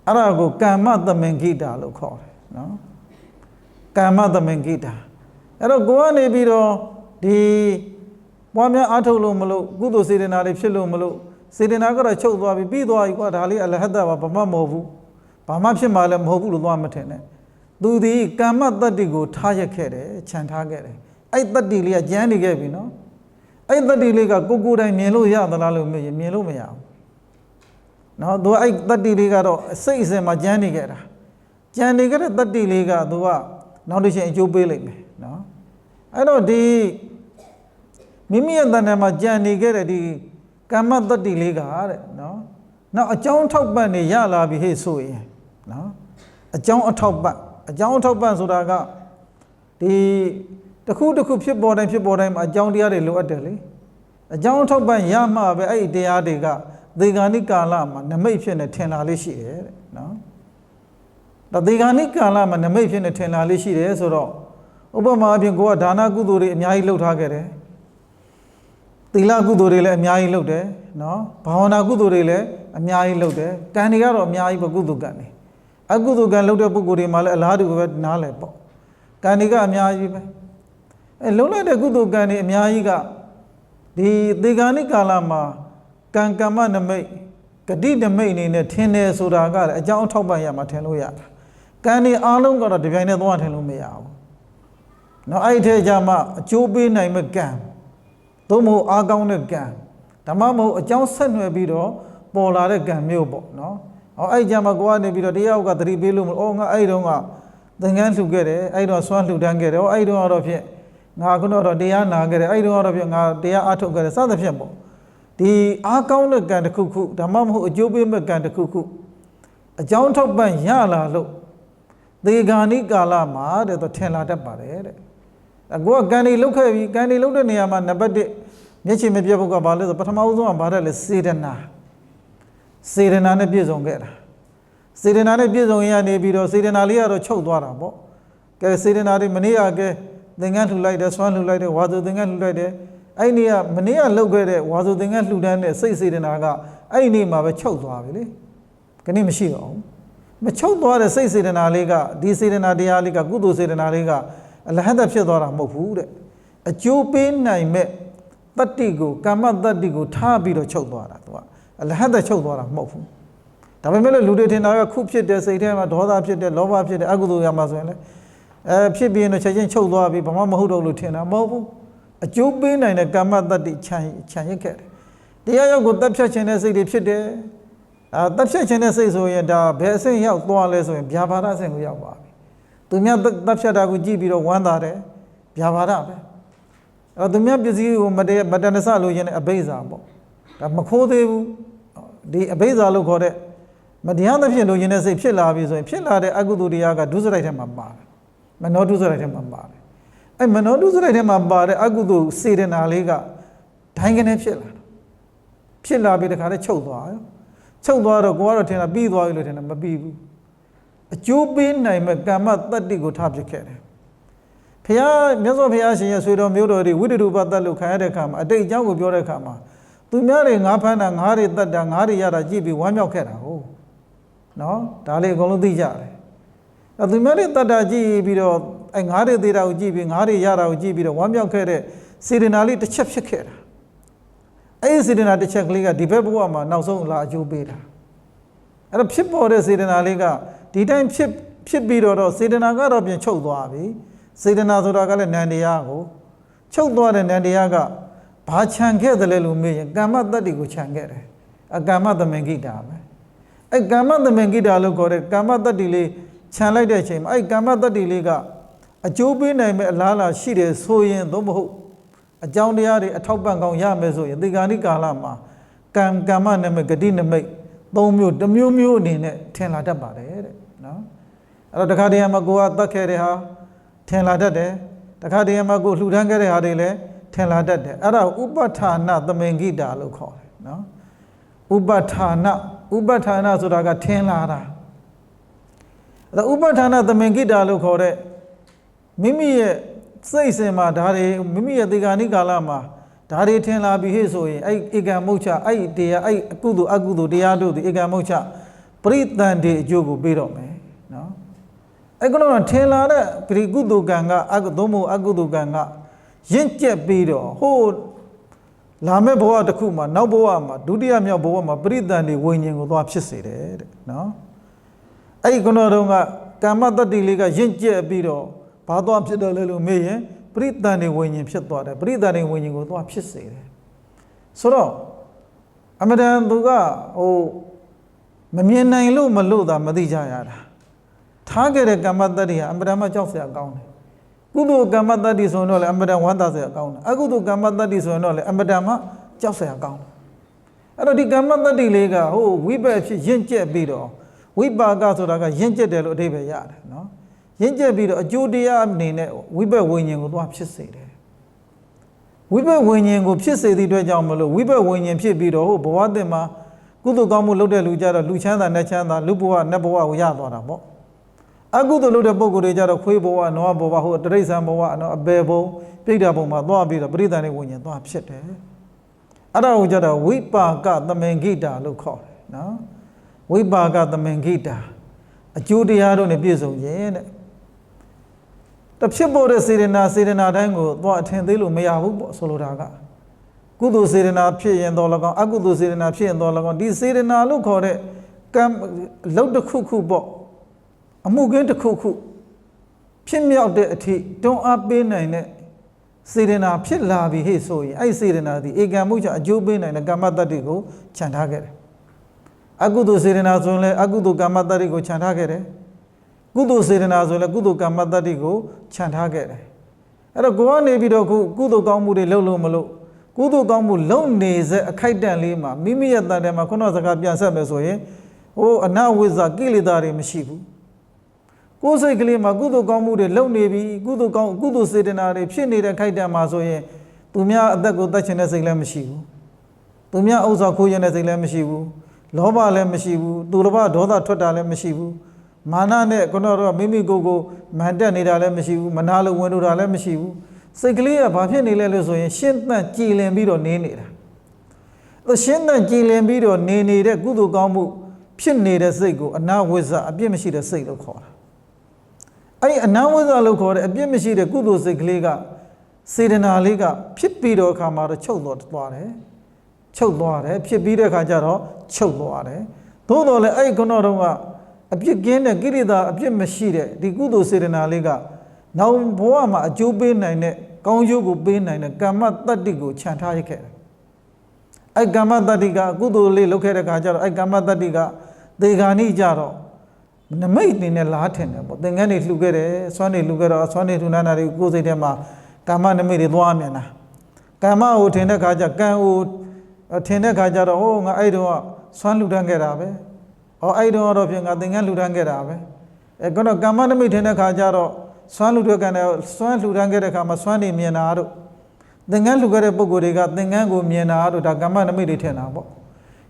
အဲ့ဒါကိုကမ္မသမင်္ဂိတာလို့ခေါ်တယ်နော်ကမ္မသမင်္ဂိတာအဲ့တော့ကိုကနေပြီးတော့ဒီပွားများအားထုတ်လို့မလို့ကုသိုလ်စေတနာတွေဖြစ်လို့မလို့စေတနာကတော့ချုပ်သွားပြီပြီးသွားပြီကွာဒါလေးအလဟတ္တပါဘာမှမဟုတ်ဘူးဘာမှဖြစ်မှလည်းမဟုတ်ဘူးလို့သွားမထင်နဲ့သူဒီကမ္မတတ္တိကိုထားရခဲ့တယ်ခြံထားခဲ့တယ်အဲ့တတ္တိလေးကကျမ်းနေခဲ့ပြီနော်အဲ့တတ္တိလေးကကိုယ်တိုင်မြင်လို့ရသလားလို့မေးရင်မြင်လို့မရဘူးနော်သူအဲ့တတ္တိလေးကတော့စိတ်အစဉ်မှာကျမ်းနေခဲ့တာကျန်နေကြတဲ့တတ္တိလေးကသူကနောက်တစ်ချိန်အကျိုးပေးလိမ့်မယ်နော်အဲ့တော့ဒီမိမိရဲ့တဏ္ဍာမှာကြံနေခဲ့တဲ့ဒီကမ္မတတ္တိလေးကတဲ့နော်နောက်အကြောင်းထောက်ပံ့နေရလာပြီဟဲ့ဆိုရင်နော်အကြောင်းအထောက်ပံ့ဆိုတာကဒီတစ်ခုဖြစ်ပေါ်တိုင်းမှာအကြောင်းတရားတွေလိုအပ်တယ်လေအကြောင်းထောက်ပံ့ရမှပဲအဲ့ဒီတရားတွေကသေဂာနိကာလမှာနမိတ်ဖြစ်နေထင်လာလေးရှိတယ်တဲ့နော်ဒါသေဂာနိကာလမှာနမိတ်ဖြစ်နေထင်လာလေးရှိတယ်ဆိုတော့ဥပမာအဖြစ်ကိုကဒါနကုသိုလ်တွေအများကြီးလုပ်ထားခဲ့တယ်သီလကုသိုလ်တွေလည်းအများကြီးလုပ်တယ်နော်ဘာဝနာကုသိုလ်တွေလည်းအများကြီးလုပ်တယ်ကံတွေကတော့အများကြီးပဲကုသိုလ်ကံတွေအကုသိုလ်ကံလုပ်တဲ့ပုဂ္ဂိုလ်တွေမှလည်းအလားတူပဲနားလည်ပေါ့ကံတွေကအများကြီးပဲလုံးလိုက်တဲ့ကုသိုလ်ကံတွေအများကြီးကဒီသေဂာနိကာလမှာကံကမ္မနမိတ်ဂတိနမိတ်အနေနဲ့ထင်တယ်ဆိုတာကလည်းအကြောင်းအထောက်ပံ့ရမှာထင်လို့ရတာကံတွေအားလုံးကတော့ဒီပိုင်းနဲ့သွားထင်လို့မရဘူးနော်အဲ့ဒီထဲကျမှအကျိုးပေးနိုင်မဲ့ကံသို့မဟုတ်အားကောင်းတဲ့ကံဓမ္မမဟုတ်အကြောင်းဆက်နွယ်ပြီးတော့ပေါ်လာတဲ့ကံမျိုးပေါ့နော်အဲ့ကြမှာကိုကနေပြီးတော့တရားကသတိပေးလို့ငါအဲ့တုန်းကသင်္ကန်းလှူခဲ့တယ်အဲ့တော့စွမ်းလှူဒန်းခဲ့တယ်အဲ့တုန်းကတော့ဖြင့်ငါခုတော့တရားနာခဲ့တယ်အဲ့တုန်းကတော့ဖြင့်ငါတရားအားထုတ်ခဲ့တယ်စသဖြင့်ပေါ့ဒီအားကောင်းတဲ့ကံတစ်ခုခုဓမ္မမဟုတ်အကျိုးပေးမဲ့ကံတစ်ခုခုအကြောင်းထောက်ပံ့ရလာလို့သေဂာနိကာလမှာတဲ့တော့ထင်လာတတ်ပါတယ်တဲ့အကိုကကံတွေလုတ်ခဲ့ပြီကံတွေလုတ်တဲ့နေရာမှာနံပါတ်1မျက်ခြေမပြတ်ဖို့ကဘာလဲဆိုပထမဦးဆုံးကဘာလဲစေတနာနဲ့ပြည့်စုံခဲ့တာစေတနာနဲ့ပြည့်စုံရနေပြီးတော့စေတနာလေးကတော့ချုပ်သွားတာပေါ့ကဲစေတနာတွေမနေ့ကသင်္ကန်းလှူလိုက်တယ်စွမ်းလှူလိုက်တယ်ဝါဆိုသင်္ကန်းလှူလိုက်တယ်အဲ့ဒီကမနေ့ကလှုပ်ခဲ့တဲ့ဝါဆိုသင်္ကန်းလှူဒန်းတဲ့စိတ်စေတနာကအဲ့ဒီနေ့မှာပဲချုပ်သွားပြီလေခဏမရှိတော့ဘူးမချုပ်သွားတဲ့စိတ်စေတနာလေးကဒီစေတနာတရားလေးကကုသိုလ်စေတနာလေးကအလဟတဖြစ်သွားတာမဟုတ်ဘူးတဲ့အကျိုးပေးနိုင်မဲ့တတ္တိကိုကမ္မတတ္တိကိုထားပြီးတော့ချုပ်သွားတာသူကအလဟတချုပ်သွားတာမဟုတ်ဘူးဒါပေမဲ့လူတွေထင်တာကခုဖြစ်တဲ့စိတ်ထဲမှာဒေါသဖြစ်တဲ့လောဘဖြစ်တဲ့အကုသိုလ်ရမှာဆိုရင်လည်းဖြစ်ပြီးရင်တော့ချက်ချင်းချုပ်သွားပြီးဘာမှမဟုတ်တော့လို့ထင်တာမဟုတ်ဘူးအကျိုးပေးနိုင်တဲ့ကမ္မတတ္တိခြံရစ်ခဲ့တယ်တရားရောက်ကိုတက်ဖြတ်ခြင်းတဲ့စိတ်တွေဖြစ်တယ် တပ်ဖြတ်ခြင်းတဲ့စိတ်ဆိုရင်ဒါဘယ်အဆင့်ရောက်သွားလဲဆိုရင်ဗျာပါဒအဆင့်ကိုရောက်ပါပြီသူများတပ်ဖြတ်တာကိုကြည့်ပြီးတော့ဝမ်းသာတယ်ဗျာပါဒပဲသူများပစ္စည်းကိုမတန်တဆလို့ရင်အဘိဇာပေါ့ဒါမခိုးသေးဘူးဒီအဘိဇာလို့ခေါ်တဲ့မတရားသဖြင့်လို့ရင်တဲ့စိတ်ဖြစ်လာပြီဆိုရင်ဖြစ်လာတဲ့အကုသိုလ်တရားကဒုစရိုက်ထဲမှာပါတယ်မနောဒုစရိုက်ထဲမှာပါတယ်အဲ့မနောဒုစရိုက်ထဲမှာပါတဲ့အကုသိုလ်စေတနာလေးကဒိုင်းကနေဖြစ်လာပြီးတခါတည်းချုပ်သွားရောချုပ်သွားတော့ကိုကတော့ထင်တာပြီးသွားပြီလို့ထင်တာမပြီးဘူးအကျိုးပေးနိုင်မဲ့ကမ္မတတ္တိကိုထားဖြစ်ခဲ့တယ်ဘုရားမြတ်စွာဘုရားရှင်ရဲ့ဆွေတော်မျိုးတော်တွေဝိတ္တုပတ္တလို့ခံရတဲ့အခါမှာအတိတ်အကြောင်းကိုပြောတဲ့အခါမှာသူများတွေငါးဖမ်းတာငါးတွေတတ်တာငါးတွေရတာကြည့်ပြီးဝမ်းမြောက်ခဲ့တာဟုတ်နော်ဒါလေးအကုန်လုံးသိကြတယ်သူများတွေတတ်တာကြည့်ပြီးတော့အဲငါးတွေသေးတာကိုကြည့်ပြီးငါးတွေရတာကိုကြည့်ပြီးတော့ဝမ်းမြောက်ခဲ့တဲ့စေတနာလေးတစ်ချက်ဖြစ်ခဲ့တာအဲ့ဒီစေတနာတစ်ချက်ကလေးကဒီဘက်ဘဝမှာနောက်ဆုံးလာအကျိုးပေးတာအဲ့တော့ဖြစ်ပေါ်တဲ့စေတနာလေးကဒီတိုင်းဖြစ်ပြီးတော့စေတနာကတော့ပြင်ချုပ်သွားပြီစေတနာဆိုတာကလည်းနန္တရားကိုချုပ်သွားတဲ့နန္တရားကဘာခြံခဲ့တယ်လဲလို့မေးရင်ကမ္မတတ္တိကိုခြံခဲ့တယ်အကမ္မသမင်္ဂိတာပဲအဲ့ကမ္မသမင်္ဂိတာလို့ခေါ်တဲ့ကမ္မတတ္တိလေးခြံလိုက်တဲ့အချိန်မှာအဲ့ကမ္မတတ္တိလေးကအကျိုးပေးနိုင်မဲ့အလားအလာရှိတယ်ဆိုရင်သို့မဟုတ်အကြောင်းတရားတွေအထောက်ပံ့ကောင်းရမယ်ဆိုရင်ဒီကာနိကာလမှာကမ္မနမိတ်ဂတိနမိတ်သုံးမျိုးတစ်မျိုးမျိုးအနေနဲ့ထင်လာတတ်ပါတယ်တဲ့နော်အဲ့တော့တခါတည်းမှာကိုကတတ်ခဲ့တဲ့ဟာထင်လာတတ်တယ်တခါတည်းမှာကိုလှူဒန်းခဲ့တဲ့ဟာတွေလည်းထင်လာတတ်တယ်အဲ့ဒါဥပဋ္ဌာဏသမင်္ဂိတာလို့ခေါ်တယ်နော်ဥပဋ္ဌာဏဆိုတာကထင်လာတာအဲ့ဒါဥပဋ္ဌာဏသမင်္ဂိတာလို့ခေါ်တဲ့မိမိရဲ့စိတ်စဉ်မှာဒါတွေမိမိရဲ့ဒီကာနိကာလမှာဒါတွေထင်လာပြီဟဲ့ဆိုရင်အဲ့ဧကမုတ်ချအဲ့တရားအဲ့အကုသိုလ်အကုသိုလ်တရားတို့ဒီဧကမုတ်ချပရိသန္တိအကျိုးကိုပေးတော့မယ်နော်အဲ့ကတော့ထင်လာတဲ့ပရိကုသိုလ်ကံကအကုသိုလ်မို့အကုသိုလ်ကံကရင့်ကျက်ပြီးတော့ဟိုလာမဲ့ဘဝတစ်ခုမှာနောက်ဘဝမှာဒုတိယမြောက်ဘဝမှာပရိသန္တိဝိညာဉ်ကိုသွားဖြစ်စေတယ်တဲ့နော်အဲ့ဒီကတော့ကမ္မတတ္တိလေးကရင့်ကျက်ပြီးတော့ဘာသွားဖြစ်တော့လဲလို့မေးရင်ပရိသန္တိဝိညာဉ်ဖြစ်သွားတယ်ပရိသန္တိဝိညာဉ်ကိုသွားဖြစ်စေတယ်ဆိုတော့အမတန်သူကဟိုမမြင်နိုင်လို့မလို့သာမသိကြရတာထားခဲ့တဲ့ကမ္မတ္တိဟာအမတန်မှကြောက်စရာကောင်းတယ်ကုသိုလ်ကမ္မတ္တိဆိုရင်တော့လည်းအမတန်ဝမ်းသာစရာကောင်းတယ်အကုသိုလ်ကမ္မတ္တိဆိုရင်တော့လည်းအမတန်မှကြောက်စရာကောင်းတယ်အဲ့တော့ဒီကမ္မတ္တိလေးကဟိုဝိပက်ဖြစ်ရင့်ကျက်ပြီးတော့ဝိပါကဆိုတာကရင့်ကျက်တယ်လို့အဓိပ္ပာယ်ရတယ်နော်ရင့်ကျက်ပြီးတော့အကျိုးတရားအနေနဲ့ဝိပက်ဝိညာဉ်ကိုသွားဖြစ်စေတယ်ဝိပက်ဝိညာဉ်ကိုဖြစ်စေသည့်အတွက်ကြောင့်မလို့ဝိပက်ဝိညာဉ်ဖြစ်ပြီးတော့ဟိုဘဝတည်းမှာကုသိုလ်ကောင်းမှုလုပ်တဲ့လူကြတော့လူချမ်းသာနတ်ချမ်းသာလူဘဝနတ်ဘဝကိုရသွားတာပေါ့အကုသိုလ်လုပ်တဲ့ပုဂ္ဂိုလ်တွေကြတော့ခွေးဘဝနွားဘဝဟိုတရိစ္ဆာန်ဘဝနော်အပေဘုံပြိတ္တာဘုံမှာသွားပြီးတော့ပရိသန္တိဝိညာဉ်သွားဖြစ်တယ်အဲ့ဒါကိုကြတော့ဝိပါကသမင်္ဂိတာလို့ခေါ်တယ်နော်ဝိပါကသမင်္ဂိတာအကျိုးတရားတို့နဲ့ပြည့်စုံခြင်းတဲ့တဖြစ်ပေါ်တဲ့စေတနာတိုင်းကိုသွားအထင်သေးလို့မရဘူးပေါ့ဆိုလိုတာကကုသိုလ်စေတနာဖြစ်ရင်တော့၎င်းအကုသိုလ်စေတနာဖြစ်ရင်တော့၎င်းဒီစေတနာလို့ခေါ်တဲ့ကံလောက်တစ်ခုခုပေါ့အမှုကင်းတစ်ခုခုဖြစ်မြောက်တဲ့အထိတွန်းအားပေးနိုင်တဲ့စေတနာဖြစ်လာပြီဟဲ့ဆိုရင်အဲ့စေတနာဒီဧကံမှုချအကျိုးပေးနိုင်တဲ့ကမ္မတတ္တိကိုခြံထားခဲ့တယ်အကုသိုလ်စေတနာဆိုရင်လည်းအကုသိုလ်ကမ္မတတ္တိကိုခြံထားခဲ့တယ်ကုသိုလ်စေတနာဆိုလည်းကုသိုလ်ကမ္မတတ္တိကိုခြံထားခဲ့တယ်အဲ့တော့ကိုကနေပြီးတော့ကုသိုလ်ကောင်းမှုတွေလုပ်လို့မလို့ကုသိုလ်ကောင်းမှုလုပ်နေစေအခိုက်တန့်လေးမှာမိမိရဲ့တန်တယ်မှာခုနစကားပြန်ဆက်မယ်ဆိုရင်ဟိုအနဝိဇ္ဇကိလေသာတွေမရှိဘူးကိုယ်စိတ်ကလေးမှာကုသိုလ်ကောင်းမှုတွေလုပ်နေပြီကုသိုလ်စေတနာတွေဖြစ်နေတဲ့ခိုက်တန့်မှာဆိုရင်သူများအသက်ကိုတတ်ချင်တဲ့စိတ်လည်းမရှိဘူးသူများဥစ္စာခိုးရတဲ့စိတ်လည်းမရှိဘူးလောဘလည်းမရှိဘူးသူတစ်ပါးဒေါသထွက်တာလည်းမရှိဘူးမာနနဲ့ခုနတော့မိမိကိုယ်ကိုမန်တက်နေတာလည်းမရှိဘူးမနာလို့ဝင်လို့တာလည်းမရှိဘူးစိတ်ကလေးကဘာဖြစ်နေလဲလို့ဆိုရင်ရှင်းသန့်ကြည်လင်ပြီးတော့နေနေတာရှင်းသန့်ကြည်လင်ပြီးတော့နေတဲ့ကုသိုလ်ကောင်းမှုဖြစ်နေတဲ့စိတ်ကိုအနာဝိဇ္ဇအပြစ်မရှိတဲ့စိတ်လို့ခေါ်တာအဲ့ဒီအနာဝိဇ္ဇလို့ခေါ်တဲ့အပြစ်မရှိတဲ့ကုသိုလ်စိတ်ကလေးကစေတနာလေးကဖြစ်ပြီးတော့အခါမှာတော့ချုပ်သွားတယ်ဖြစ်ပြီးတဲ့အခါကျတော့ချုပ်သွားတယ်သို့တော်လည်းအဲ့ဒီခုနတော့ကအပြစ်ကင်းတဲ့ကိရိတာအပြစ်မရှိတဲ့ဒီကုသိုလ်စေတနာလေးကနောက်ဘဝမှာအကျိုးပေးနိုင်တဲ့ကောင်းကျိုးကိုပေးနိုင်တဲ့ကမ္မတတ္တိကိုခြံထားရခဲ့တယ် ai gamma tadika kuduli look at a kaja ai gamma tadika they gani jaro the mate in a Latin but then any look at it Sonny look at us Sonny to Nana goes at Emma Gamma made it Wamena Gamma would tend a kaja can would attend a kaja oh I don't Swan Ludangerabe or I don't know if you're nothing and Ludangerabe a gonna Gamma made in a kajaro Swan Ludangana Swan Ludangera Swani Mianaro then I look at a Bogoriga then I go Mianaro da Gamma made it ten abo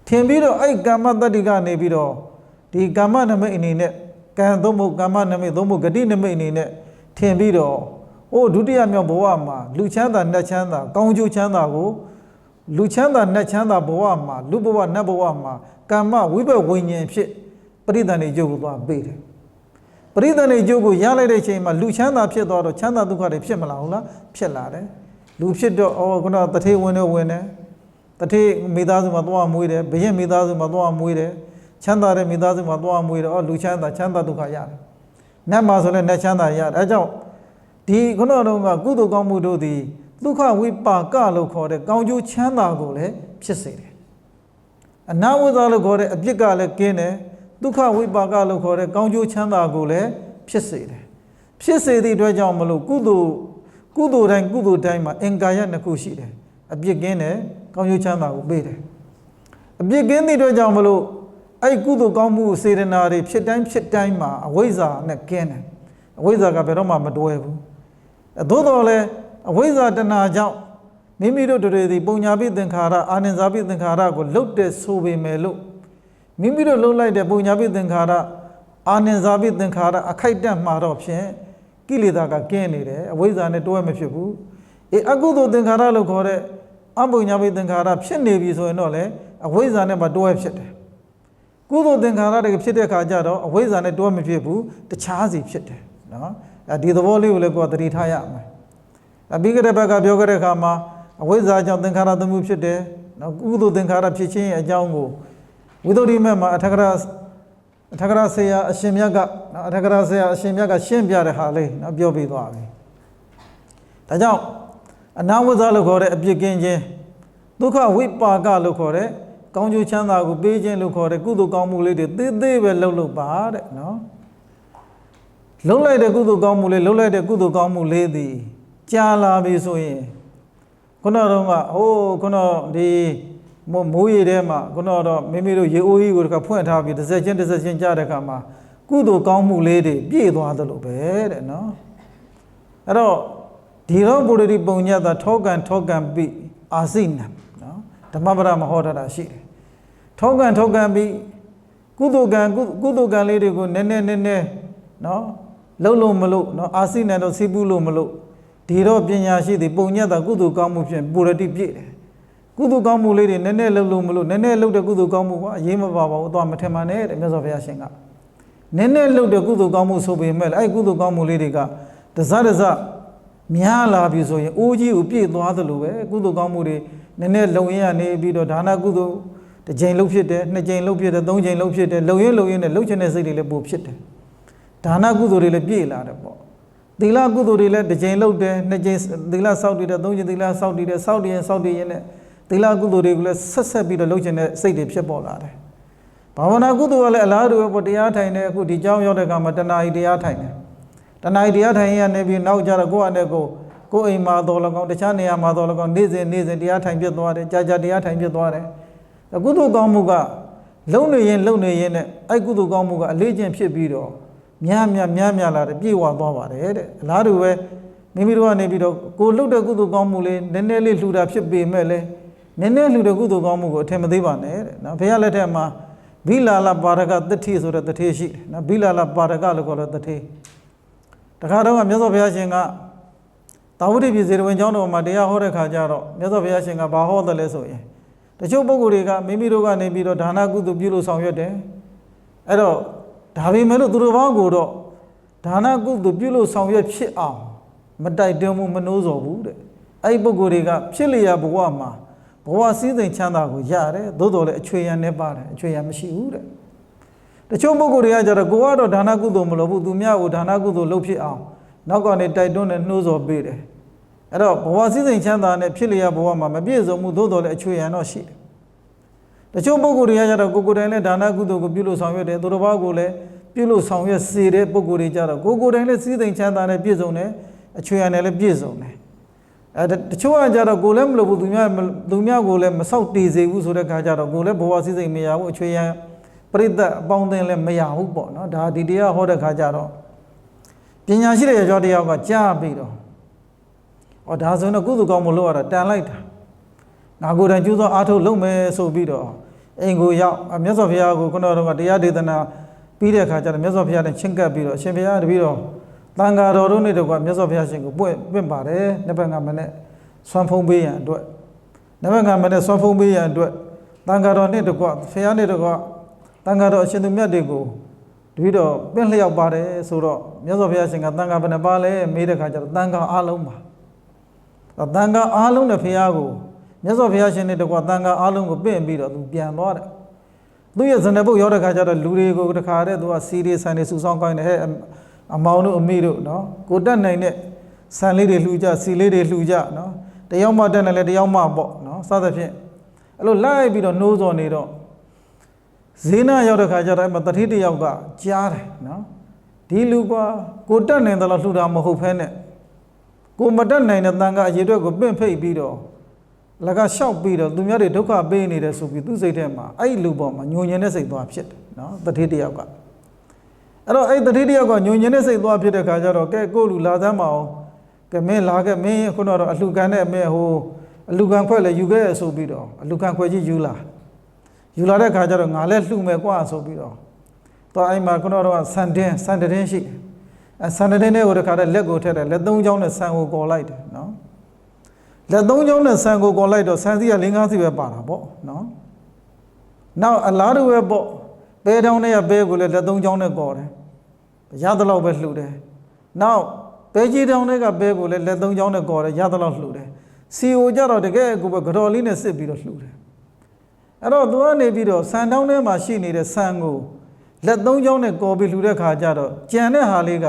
Timbiro I Gamma Dadiga Nebiro the Gamma in it can domo Gamma Name domo Gadina in it Timbiro oh Dudia Boama Luchanda Nachanda Conju Chandago Luchanda Nachanda Boama Luboa Naboama Gamma Weber Winnie Pit Pridani Jogo Bait Pridani Jogo Yale Chema Luchanda Piedor Chanda Duca de Pimalaula Pielare Lucido or Gona the Tay winner the Tay Midas Madua Muide Bayan Midas Madua Muide Chanda Midas Madua Muide or Luchanda Chanda Duca Yard Namazole Nachanda Yard Ajo the Gononga Gudu Gamudo the Luca Wipa Galo called a Ganju Chanda Gole Pisse and now with all gore a Bigale Gene Luca Wipa Galo called a Ganju Chanda Gole Pisse Pisse the Dwajamalu Gudu and Gudu Dima Engaya Nakushi a Bigene Ganju Chanda Bede a Bigeni Dwajamalu I Gudu Gamu Serenari Pshitime Shitima Aweza Nakene Aweza Gaberoma Madoevu Dodole Aweza Dana Jao Mimiro to the Bunyabi Denkara Anenzabi Denkara go look the Sobe Melo Mimiro look like the Bunyabi Denkara Anenzabi Denkara a kite dam Maropshe Kilidaga Kenide Aweza and a Doemefu E Agudo Denkara Lokore Ambunyabi Denkara Pshenevi so nole Aweza never doep Gudo Denkara Pshite Kajaro Aweza and a Doemefu the Chazi Pshite no a did the volley will go the retire. A bigger Rebecca Biogarekama, a Weza Denkara the Mupshide, no Gudu Denkara Pichi, a Jango. We don't remember Atagrasea, a Shemiaga, Atagrasea, a Shemiaga, Shembia Hale, a Biobi Dwari. Tajam, and now with Alocore, a Bigenje, Luca Wipaga Locore, Conju Chanda, Beijing Locore, Gudu Gamu lady, they were low bad, no? Low like the Gudu Gamule, low like the Gudu Gamu lady, Chala Bisoe. Konaronga, oh, Kono, the Mui Dema, Konoro, Mimiru, Yui, would have point out with the Sejan Jarakama, Gudu Gamu lady, be the other lobe, no? At all, the Robody Bonya, the Togan be, are seen, no? The Mabara Mahota she. Togan be, Gudugan lady go, nene, no? Lolo Malo, no Asin and Sibulo Malo. Tiro Pinyashi, the Bonya, the Gudu Gamu, Burati Pie. Gudu Gamu lady, Nene Lolo Malo, Nene Lu the Gudu Gamu, Yema Baba, Matemane, and Meso Yashinga. Nene Lu the Gudu Gamu so be mel, I Gudu Gamu lady ga. The Zadaza Miala Bisoy, Uji, Upi, no other Lue, Gudu Gamuri, Nene Loya, Nebido, Dana Gudu, the Jane Lopite, the Jane Lopite, the Don Jane Lopite, Loyan, the Luchan City, the Bupshit. Dana Gudurilla Bila. Dila Gudurilla, the Jane Lope, Dila Saudi, the Doja Dila Saudi, the Saudi and Saudi in it. Dila Gudurilla, Sasabi the Lojan, say the Shabola. Pavana Gudu allowed to put the Atine, good the Jam Yodagama, the night the Atine. The night the Atine, maybe now Jarago and go in Madolagon, the Chania Madolagon, Niz and the Atine Yadware, Jaja the Atine Yadware. The Gudu Gamuga, lonely in it, I Gudu Gamuga, a legend ship video. Mia la Biwa Baba, Laruwe, Mimiru Nebido, go look the Gudu Gamule, Neneli Luda ship be mele, Nenelu the Gudu Gamugo, Temadivan, Napiala Tema, Villa la Baraga, the teas or the tea sheet, Nabila la Baraga, at the tea. The Karawa Mesoviashinga, Taudi visit when John Madea Horekajaro, Mesoviashinga, Baho the Lesoe. The Choboguriga, Mimiruga Nebido, Dana Gudu Bulu Sangyote, Edo. Tavi Melo Duruvango, Dana good the Bulo Sound Shit arm, Madai Demo Manozo wood. I Bogoriga, Chilia Boama, Boa season Chandago, Yare, Dodo, Chuya Nebara, Chuya Mashi wood. The Chobogoria Jaraguado, Dana Gudo Molobu, Dumia, Dana Gudo Lopi arm, now on it, I don't nose or bede. At all, Boa season Chanda and Chilia Boama, Mabizo Mudodo, Chuya no shit. တချို့ပုဂ္ဂိုလ်တွေကကြတော့ကိုယ်တိုင်လည်းဒါနကုသိုလ်ကိုပြုလို့ဆောင်ရွက်တယ်သူတစ်ပါးကိုလည်းပြုလို့ဆောင်ရွက်စေတဲ့ပုဂ္ဂိုလ်တွေကြတော့ကိုယ်တိုင်လည်းစည်းစိမ်ချမ်းသာနဲ့ပြည့်စုံတယ်အချွေရနဲ့လည်းပြည့်စုံတယ်တချို့ကကြတော့ကိုယ်လည်းမလုပ်ဘူးသူများကိုလည်းမဆောက်တည်စေဘူးဆိုတဲ့ခါကျတော့ကိုယ်လည်းဘဝစည်းစိမ်မရဘူးအချွေရပရိသတ်အပေါင်းအသင်းလည်းမရဘူးပေါ့နော်ဒါဒီတရားဟောတဲ့ခါကျတော့ပညာရှိတဲ့ယောဂတရားကကြားပြီးတော့ဒါဆိုရင်ကုသိုလ်ကောင်းမလို့ရတာတန်လိုက်တာငါကိုယ်တိုင်ကျူးသောအားထုတ်လုပ်မယ်ဆိုပြီးတော့အိမ်ကိုရောက်မြတ်စွာဘုရားကိုခုနကတော့တရားဒေသနာပြီးတဲ့အခါကျတော့မြတ်စွာဘုရားနဲ့ချင်းကပ်ပြီးတော့အရှင်ဘုရားတပည့်တော်တန်ဃာတော်တို့နဲ့တော့မြတ်စွာဘုရားရှင်ကိုပွင့်ပါတယ်နှစ်ဘက်ကမနဲ့ဆွမ်းဖုံးပေးရန်အတွက်နှစ်ဘက်ကမနဲ့ဆွမ်းဖုံးပေးရန်အတွက်တန်ဃာတော်နဲ့တော့ဘုရားနဲ့တော့တန်ဃာတော်အရှင်သူမြတ်တွေကိုတပည့်တော်ပင့်လျောက်ပါတယ်ဆိုတော့မြတ်စွာဘုရားရှင်ကတန်ဃာဘယ်နှပါလဲမေးတဲ့အခါကျတော့တန်ဃာအားလုံးပါတန်ဃာအားလုံးနဲ့ဘုရားကိုမြတ်စွာဘုရားရှင်နဲ့တကွာတန်ဃာအားလုံးကိုပင့်ပြီးတော့သူပြန်သွားတယ်သူရဲ့ဇဏဘုတ်ရောက်တဲ့ခါကျတော့လူတွေကိုတခါတည်းသူကစီရီဆန်တွေစုဆောင်းကိုင်းတယ်ဟဲ့အမောင်တို့အမိတို့နော်ကိုတက်နိုင်တဲ့ဆန်လေးတွေလှူကြစီလေးတွေလှူကြနော်တယောက်မှတက်နိုင်လဲတယောက်မှပေါ့နော်စသဖြင့်အဲ့လိုလိုက်ပြီးတော့နှိုးစော်နေတော့ဈေးနာရောက်တဲ့ခါကျတော့တတိတယောက်ကကြားတယ်နော်ဒီလူကကိုတက်နိုင်တယ်လို့လှူတာမဟုတ်ဖဲနဲ့ကိုမတက်နိုင်တဲ့တန်ခါအရေးအတွက်ကိုပင့်ဖိတ်ပြီးတော့လကလျှောက်ပြီးတော့သူများတွေဒုက္ခပေးနေတယ်ဆိုပြီးသူ့စိတ်ထဲမှာအဲ့လူပေါ်မှာညှို့ညင်တဲ့စိတ်သွားဖြစ်တယ်နော်တတိတယောက်ကအဲ့တော့အဲ့တတိတယောက်ကညှို့ညင်တဲ့စိတ်သွားဖြစ်တဲ့ခါကျတော့ကဲကိုလူလာသမ်းမအောင်ကဲမင်းလာခဲ့မင်းခုနကတော့အလှခံတဲ့မင်းဟိုအလှခံခွဲလည်းယူခဲ့ဆိုပြီးတော့အလှခံခွဲကြီးယူလာတဲ့ခါကျတော့ငါလည်းလှူမယ်ကွာဆိုပြီးတော့အဲ့မှာခုနကတော့ဆန်တင်းရှိဆန်တင်းနဲ့ဟိုတခါတည်းလက်ကိုထည့်တယ်လက်သုံးချောင်းနဲ့ဆန်ကိုကော်လိုက်တယ်နော်လက်သုံးချောင်းနဲ့ဆန်ကိုကော်လိုက်တော့ဆန်စီက၄-၅စီပဲပါတာပေါ့နော်နောက်အလားတူပဲပေါ့ပဲတောင်းနဲ့ပဲကိုလည်းလက်သုံးချောင်းနဲ့ကော်တယ်ရသလောက်ပဲလှူတယ်နောက်ပဲကြီးတောင်းနဲ့ပဲကိုလည်းလက်သုံးချောင်းနဲ့ကော်တယ်ရသလောက်လှူတယ်စီအိုကြတော့တကယ်ကိုပဲကြော်လေးနဲ့စစ်ပြီးတော့လှူတယ်အဲ့တော့သူကနေပြီးတော့ဆန်တောင်းထဲမှာရှိနေတဲ့ဆန်ကိုလက်သုံးချောင်းနဲ့ကော်ပြီးလှူတဲ့ခါကျတော့ကြံတဲ့ဟာလေးက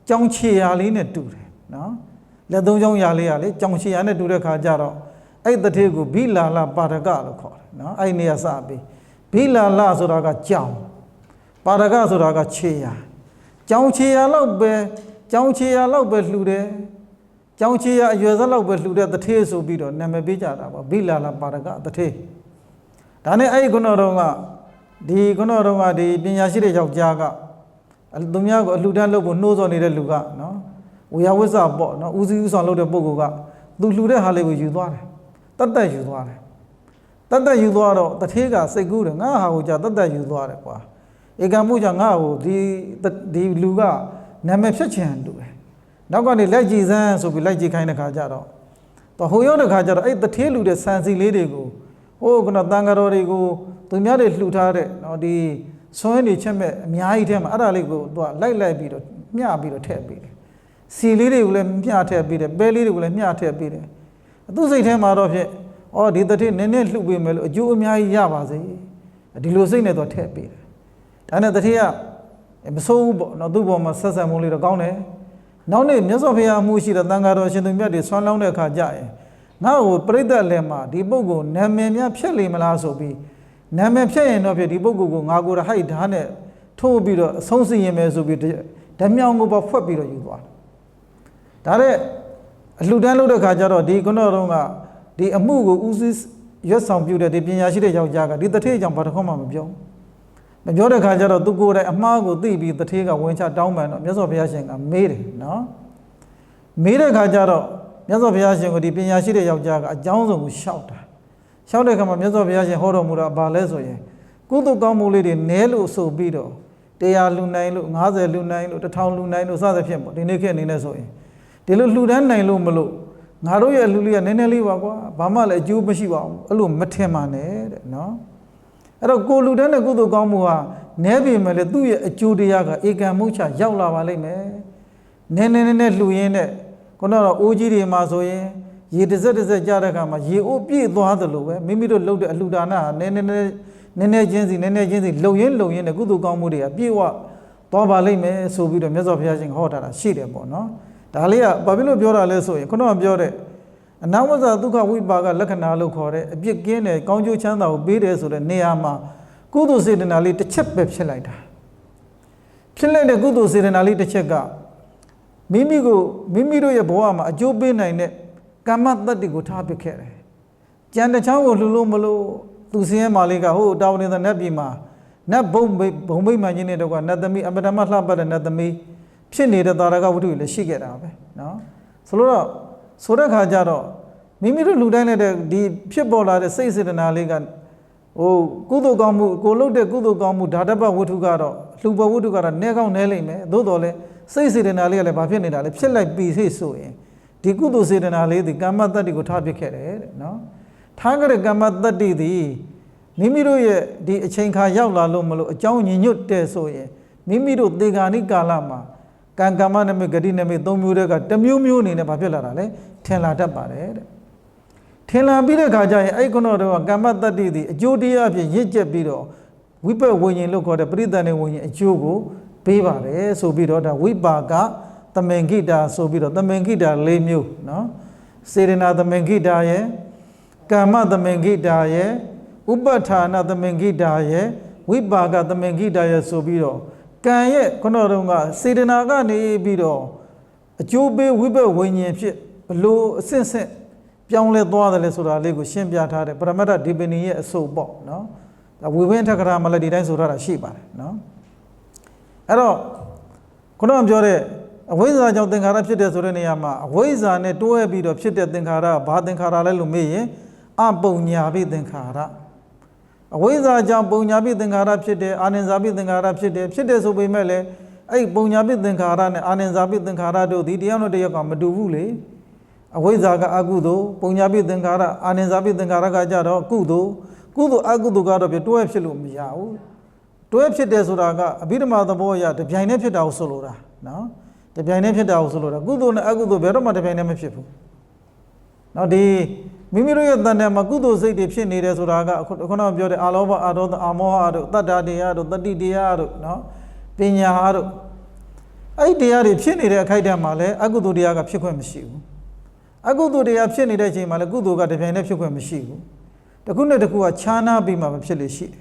ကြောင်ချေရာလေးနဲ့တူတယ်နော်လက်သုံးချောင်းရာလေးကလေကြောင်ချေရာနဲ့တူတဲ့ခါကျတော့အဲ့တထေကိုဘိလာလပါရကလို့ခေါ်တယ်နော်အဲ့နေရာစပြီးဘိလာလဆိုတာကကြောင်ပါရကဆိုတာကချေရာကြောင်ချေရာလောက်ပဲလှူတယ်ကြောင်ချေရာအရွယ်စလောက်ပဲလှူတဲ့တထေဆိုပြီးတော့နာမည်ပေးကြတာပေါ့ဘိလာလပါရကတထေဒါနဲ့အဲ့ခုနတော့ကဒီပညာရှိတဲ့ယောက်ျားကသူများကိုအလှူဒန်းလုပ်ဖို့နှိုးဆော်နေတဲ့လူကနော်ဝေယဝိဇ္ဇပေါ့နော်ဦးစီးဦးဆောင်လုပ်တဲ့ပုဂ္ဂိုလ်ကသူလှူတဲ့ဟာလေးကိုယူသွားတယ်တတ်ယူသွားတော့တထေးကစိတ်ကူးတယ်ငါဟာကိုကြာတတ်ယူသွားတယ်ကွာဧကမှုကြောင့်ငါ့ကိုဒီလူကနာမည်ဖြတ်ချင်တူတယ်နောက်ကနေလက်ကြည်စမ်းဆိုပြီးလက်ကြည်ခိုင်းတဲ့ခါကျတော့ဟိုရောက်တဲ့ခါကျတော့အဲ့တထေးလူတဲ့ဆန်စီလေးတွေကိုဟိုကတန်ဃာတော်တွေကိုသူများတွေလှူထားတဲ့နော်ဒီဆွမ်းနေချက်မဲ့အများကြီးထဲမှာအဲ့ဒါလေးကိုသူကလိုက်ပြီးတော့မျှပြီးတော့ထည့်ပေးတယ်စီလေးတွေကိုလည်းမျှထည့်ပေးတယ်ပဲလေးတွေကိုလည်းမျှထည့်ပေးတယ်သူ့စိတ်ထဲမှာတော့ဖြစ်ဒီတတိနည်းနည်းလှုပ်ပေးမယ်လို့အကျိုးအများကြီးရပါစေဒီလိုစိတ်နဲ့တော့ထည့်ပေးတယ်ဒါနဲ့တတိကမစိုးဘူးပေါ့နော်သူ့ပေါ်မှာဆက်ဆံမှုလေးတော့ကောင်းတယ်နောက်နေ့မြတ်စွာဘုရားမှုရှိတဲ့တန်ဃာတော်ရှင်သူမြတ်တွေဆွမ်းလောင်းတဲ့အခါကျရင်ငါ့ကိုပြိဿလည်းမှာဒီပုဂ္ဂိုလ်နာမည်များဖြတ်လိမ့်မလားဆိုပြီးနာမည်ဖြတ်ရင်တော့ဖြစ်ဒီပုဂ္ဂိုလ်ကိုငါကိုယ်ဟိုက်ဓာတ်နဲ့ထိုးပြီးတော့အဆုံးစီရင်မယ်ဆိုပြီးဓမြောင်ကိုပါဖွက်ပြီးတော့ယူသွားတယ်ဒါတဲ့အလှူဒန်းလုပ်တဲ့ခါကျတော့ဒီခုနကတော့ကဒီအမှုကိုဦးစီးရွတ်ဆောင်ပြုတဲ့ဒီပညာရှိတဲ့ယောက်ျားကဒီတထေးကြောင့်ဘာတစ်ခေါက်မှမပြောတဲ့ခါကျတော့သူကိုယ်တိုင်အမှားကိုသိပြီးတထေးကဝင်ချတောင်းပန်တော့မြတ်စွာဘုရားရှင်ကမေးတယ်နော်မေးတဲ့ခါကျတော့မြတ်စွာဘုရားရှင်ကိုဒီပညာရှိတဲ့ယောက်ျားကအကြောင်းစုံကိုရှောက်တဲ့အခါမှာမြတ်စွာဘုရားရှင်ဟောတော်မူတာဘာလဲဆိုရင်ကုသိုလ်ကောင်းမှုလေးတွေနဲလို့ဆိုပြီးတော့100လူနိုင်လို့50လူနိုင်လို့1000လူနိုင်လို့စသဖြင့်ပေါ့ဒီနေ့ခေတ်အနေနဲ့ဆိုရင်ဒီလိုလှူဒန်းနိုင်လို့မလို့ငါတို့ရဲ့လူလေးကနည်းနည်းလေးပါကွာဘာမှလည်းအကျိုးမရှိပါဘူးအဲ့လိုမထင်ပါနဲ့တဲ့နော်အဲ့တော့ကိုလူတန်းတဲ့ကုသိုလ်ကောင်းမှုဟာနည်းပေမဲ့လည်းသူ့ရဲ့အကျိုးတရားကဧကံမုတ်ချရောက်လာပါလိမ့်မယ်နည်းလှူရင်းနဲ့ခုနကတော့အိုးကြီးတွေမှာဆိုရင်ရေတစ်စက်ကြားတဲ့အခါမှာရေအိုးပြည့်သွားသလိုပဲမိမိတို့လှုပ်တဲ့အလှူဒါနဟာနည်းချင်းစီလှုပ်ရင်းနဲ့ကုသိုလ်ကောင်းမှုတွေကပြည့်ဝသွားပါလိမ့်မယ်ဆိုပြီးတော့မြတ်စွာဘုရားရှင်ဟောထားတာရှိတယ်ပေါ့နော်ဒါလေးကဘာဖြစ်လို့ပြောတာလဲဆိုရင်ခုနကပြောတဲ့ အနာဝဇ္ဇဒုက္ခဝိပါကလက္ခဏာလို့ခေါ်တဲ့အပြစ်ကင်းတဲ့ကောင်းကျိုးချမ်းသာကိုပေးတယ်ဆိုတဲ့နေရာမှာကုသိုလ်စေတနာလေးတစ်ချက်ပဲဖြစ်လိုက်တာဖြစ်လိုက်တဲ့ကုသိုလ်စေတနာလေးတစ်ချက်ကမိမိတို့ရဲ့ဘဝမှာအကျိုးပေးနိုင်တဲ့ကမ္မတ္တိကိုထားပစ်ခဲ့တယ်ကြံတစ်ချောင်းကိုလှူလို့မလို့သူစင်းရဲမာလေးကဟိုတာဝနေတဲ့နတ်ပြည်မှာနတ်ဘုံမိမှန်ကြီးနဲ့တော့ကနတ်သမီးအပဒမလှပတဲ့နတ်သမီးဖြစ်နေတဲ့တာရကဝတ္ထုလည်းရှိခဲ့တာပဲနော်ဆိုတဲ့ခါကျတော့မိမိတို့လူတိုင်းနဲ့ဒီဖြစ်ပေါ်လာတဲ့စိတ်စေတနာလေးကဟိုကုသိုလ်ကောင်းမှုကိုလုပ်တဲ့ကုသိုလ်ကောင်းမှုဓာတပဝတ္ထုကတော့လှူပဝတ္ထုကတော့နည်းကောင်းနည်းလိမ့်မယ်သို့တော်လည်းစိတ်စေတနာလေးကလည်းဘာဖြစ်နေတာလဲဖြစ်လိုက်ပြီးစိဆိုရင်ဒီကုသိုလ်စေတနာလေးဒီကမ္မတ္တိကိုထားပစ်ခဲ့တယ်တဲ့နော်ထားကြတဲ့ကမ္မတ္တိသည်မိမိတို့ရဲ့ဒီအချိန်ခါရောက်လာလို့မလို့အကြောင်းညညွတ်တဲ့ဆိုရင်မိမိတို့သေဂာနိကာလမှာကံကမ္မနမိတ်ဂတိနမိတ်၃မျိုးတည်းကတစ်မျိုးမျိုးအနေနဲ့ဘာဖြစ်လာတာလဲထင်လာတတ်ပါတယ်တဲ့ထင်လာပြီးတဲ့ခါကျရင်အဲ့ခုနတော့ကမ္မတ္တိသည်အကျိုးတရားအဖြစ်ရင့်ကျက်ပြီးတော့ဝိပဿဝိညာဉ်လို့ခေါ်တဲ့ပရိသတ်နေဝိညာဉ်အကျိုးကိုပေးပါတယ်ဆိုပြီးတော့ဒါဝိပါကသမင်္ဂိတာဆိုပြီးတော့သမင်္ဂိတာ၄မျိုးနော်စေရနာသမင်္ဂိတာရဲ့ကမ္မသမင်္ဂိတာရဲ့ဥပဋ္ဌာဏသမင်္ဂိတာရဲ့ဝိပါကသမင်္ဂိတာရဲ့ဆိုပြီးတော့ကံရဲ့ခုနတော့ကစေတနာကနေပြီးတော့အကျိုးပေးဝိပဿဝိညာဉ်ဖြစ်ဘလို့အဆင့်ဆင့်ပြောင်းလဲသွားတယ်လေဆိုတာလေးကိုရှင်းပြထားတယ်ပရမတ္ထဒီပနီရဲ့အစုပ်ပေါ့နော်ဒါဝိဝင်းထက္ကရာမှာလည်းဒီတိုင်းဆိုထားတာရှိပါတယ်နော်အဲ့တော့ခုနကပြောတဲ့အဝိဇ္ဇာကြောင့်သင်္ခါရဖြစ်တဲ့ဆိုတဲ့နေရာမှာအဝိဇ္ဇာနဲ့တွဲပြီးတော့ဖြစ်တဲ့သင်္ခါရဘာသင်္ခါရလဲလို့မေးရင်အပုံညာပိသင်္ခါရအဝိဇ္ဇာကြောင့်ပုံညာပိသင်္ခါရဖြစ်တယ်အာနင်္ဇာပိသင်္ခါရဖြစ်တယ်ဆိုပေမဲ့လည်းအဲ့ပုံညာပိသင်္ခါရနဲ့အာနင်္ဇာပိသင်္ခါရတို့ဒီတရားနဲ့တရားကမတူဘူးလေအဝိဇ္ဇာကအကုသိုလ်ပုံညာပိသင်္ခါရအာနင်္ဇာပိသင်္ခါရကကြတော့ကုသိုလ်အကုသိုလ်ကတော့တွဲဖြစ်လို့မရဘူးတွဲဖြစ်တယ်ဆိုတာကအဘိဓမ္မာသဘောအရတပြိုင်တည်းဖြစ်တာကိုဆိုလိုတာနော်တပြိုင်တည်းဖြစ်တာကိုဆိုလိုတာကုသိုလ်နဲ့အကုသိုလ်ဘယ်တော့မှတပြိုင်တည်းမဖြစ်ဘူးနော်ဒီမိမိတို့ရဲ့တဏ္ဍာမှာကုသိုလ်စိတ်တွေဖြစ်နေတယ်ဆိုတာကခုနကပြောတဲ့အာလောဘအာဒေါသအာမောဟတို့တတ္တာတရားတို့တတိတရားတို့နော်ပညာတို့အဲ့ဒီတရားတွေဖြစ်နေတဲ့အခိုက်အတန့်မှာလည်းအကုသိုလ်တရားကဖြစ်ခွင့်မရှိဘူးအကုသိုလ်တရားဖြစ်နေတဲ့အချိန်မှာလည်းကုသိုလ်ကတပြိုင်တည်းဖြစ်ခွင့်မရှိဘူးတစ်ခုနဲ့တစ်ခုကခြားနားပြီးမှမဖြစ်လေရှိတယ်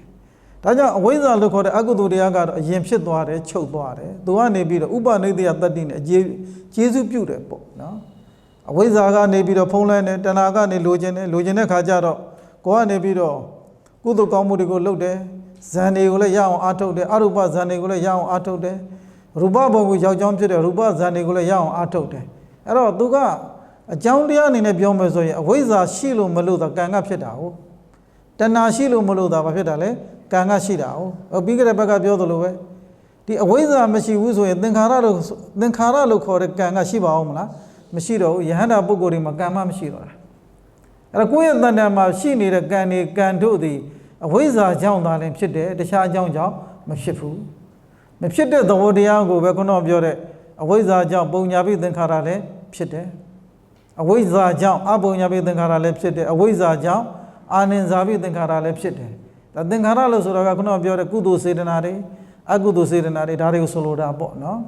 ဒါကြောင့်အဝိဇ္ဇာလို့ခေါ်တဲ့အကုသိုလ်တရားကတော့အရင်ဖြစ်သွားတယ်ချုပ်သွားတယ်သူကနေပြီးတော့ဥပနိဒေယတတ္တိနဲ့ကျေစုပြုတယ်ပေါ့နော်အဝိဇ္ဇာကနေပြီးတော့ဖုံးလဲနေတဏှာကနေလိုချင်တဲ့ခါကျတော့ကိုကနေပြီးတော့ကုသိုလ်ကောင်းမှုတွေကိုလုပ်တယ်ဇန်တွေကိုလည်းရအောင်အားထုတ်တယ်အရူပဇန်တွေကိုလည်းရအောင်အားထုတ်တယ်ရူပဘုံကိုရောက်ကြောင်းဖြစ်တဲ့ရူပဇန်တွေကိုလည်းရအောင်အားထုတ်တယ်အဲ့တော့သူကအကြောင်းတရားအနေနဲ့ပြောမယ်ဆိုရင်အဝိဇ္ဇာရှိလို့မလို့သာကံကဖြစ်တာဟုတ်တဏှာရှိလို့မလို့သာဘာဖြစ်တာလဲကံကရှိတာဟုတ်ပြီးကြတဲ့ဘက်ကပြောသလိုပဲဒီအဝိဇ္ဇာမရှိဘူးဆိုရင်သင်္ခါရလို့ခေါ်တဲ့ကံကရှိပါအောင်မလားမရှိတော့ဘူးယဟန္တာပုဂ္ဂိုလ်တွေမှာကံမှမရှိတော့တာအဲ့တော့ကိုယ့်ရဲ့တဏ္ဍာမှာရှိနေတဲ့ကံတွေကံတို့သည်အဝိဇ္ဇာကြောင့်သာလည်းဖြစ်တယ်တခြားအကြောင်းကြောင့်မဖြစ်ဘူးမဖြစ်တဲ့သဘောတရားကိုပဲခုနကပြောတဲ့အဝိဇ္ဇာကြောင့်ပုံညာပိသင်္ခါရလည်းဖြစ်တယ်အဝိဇ္ဇာကြောင့်အပုံညာပိသင်္ခါရလည်းဖြစ်တယ်အဝိဇ္ဇာကြောင့်အာနင်္ဇာပိသင်္ခါရလည်းဖြစ်တယ်ဒါသင်္ခါရလို့ဆိုတာကခုနကပြောတဲ့ကုသိုလ်စေတနာတွေအကုသိုလ်စေတနာတွေဒါတွေကိုဆိုလိုတာပေါ့နော်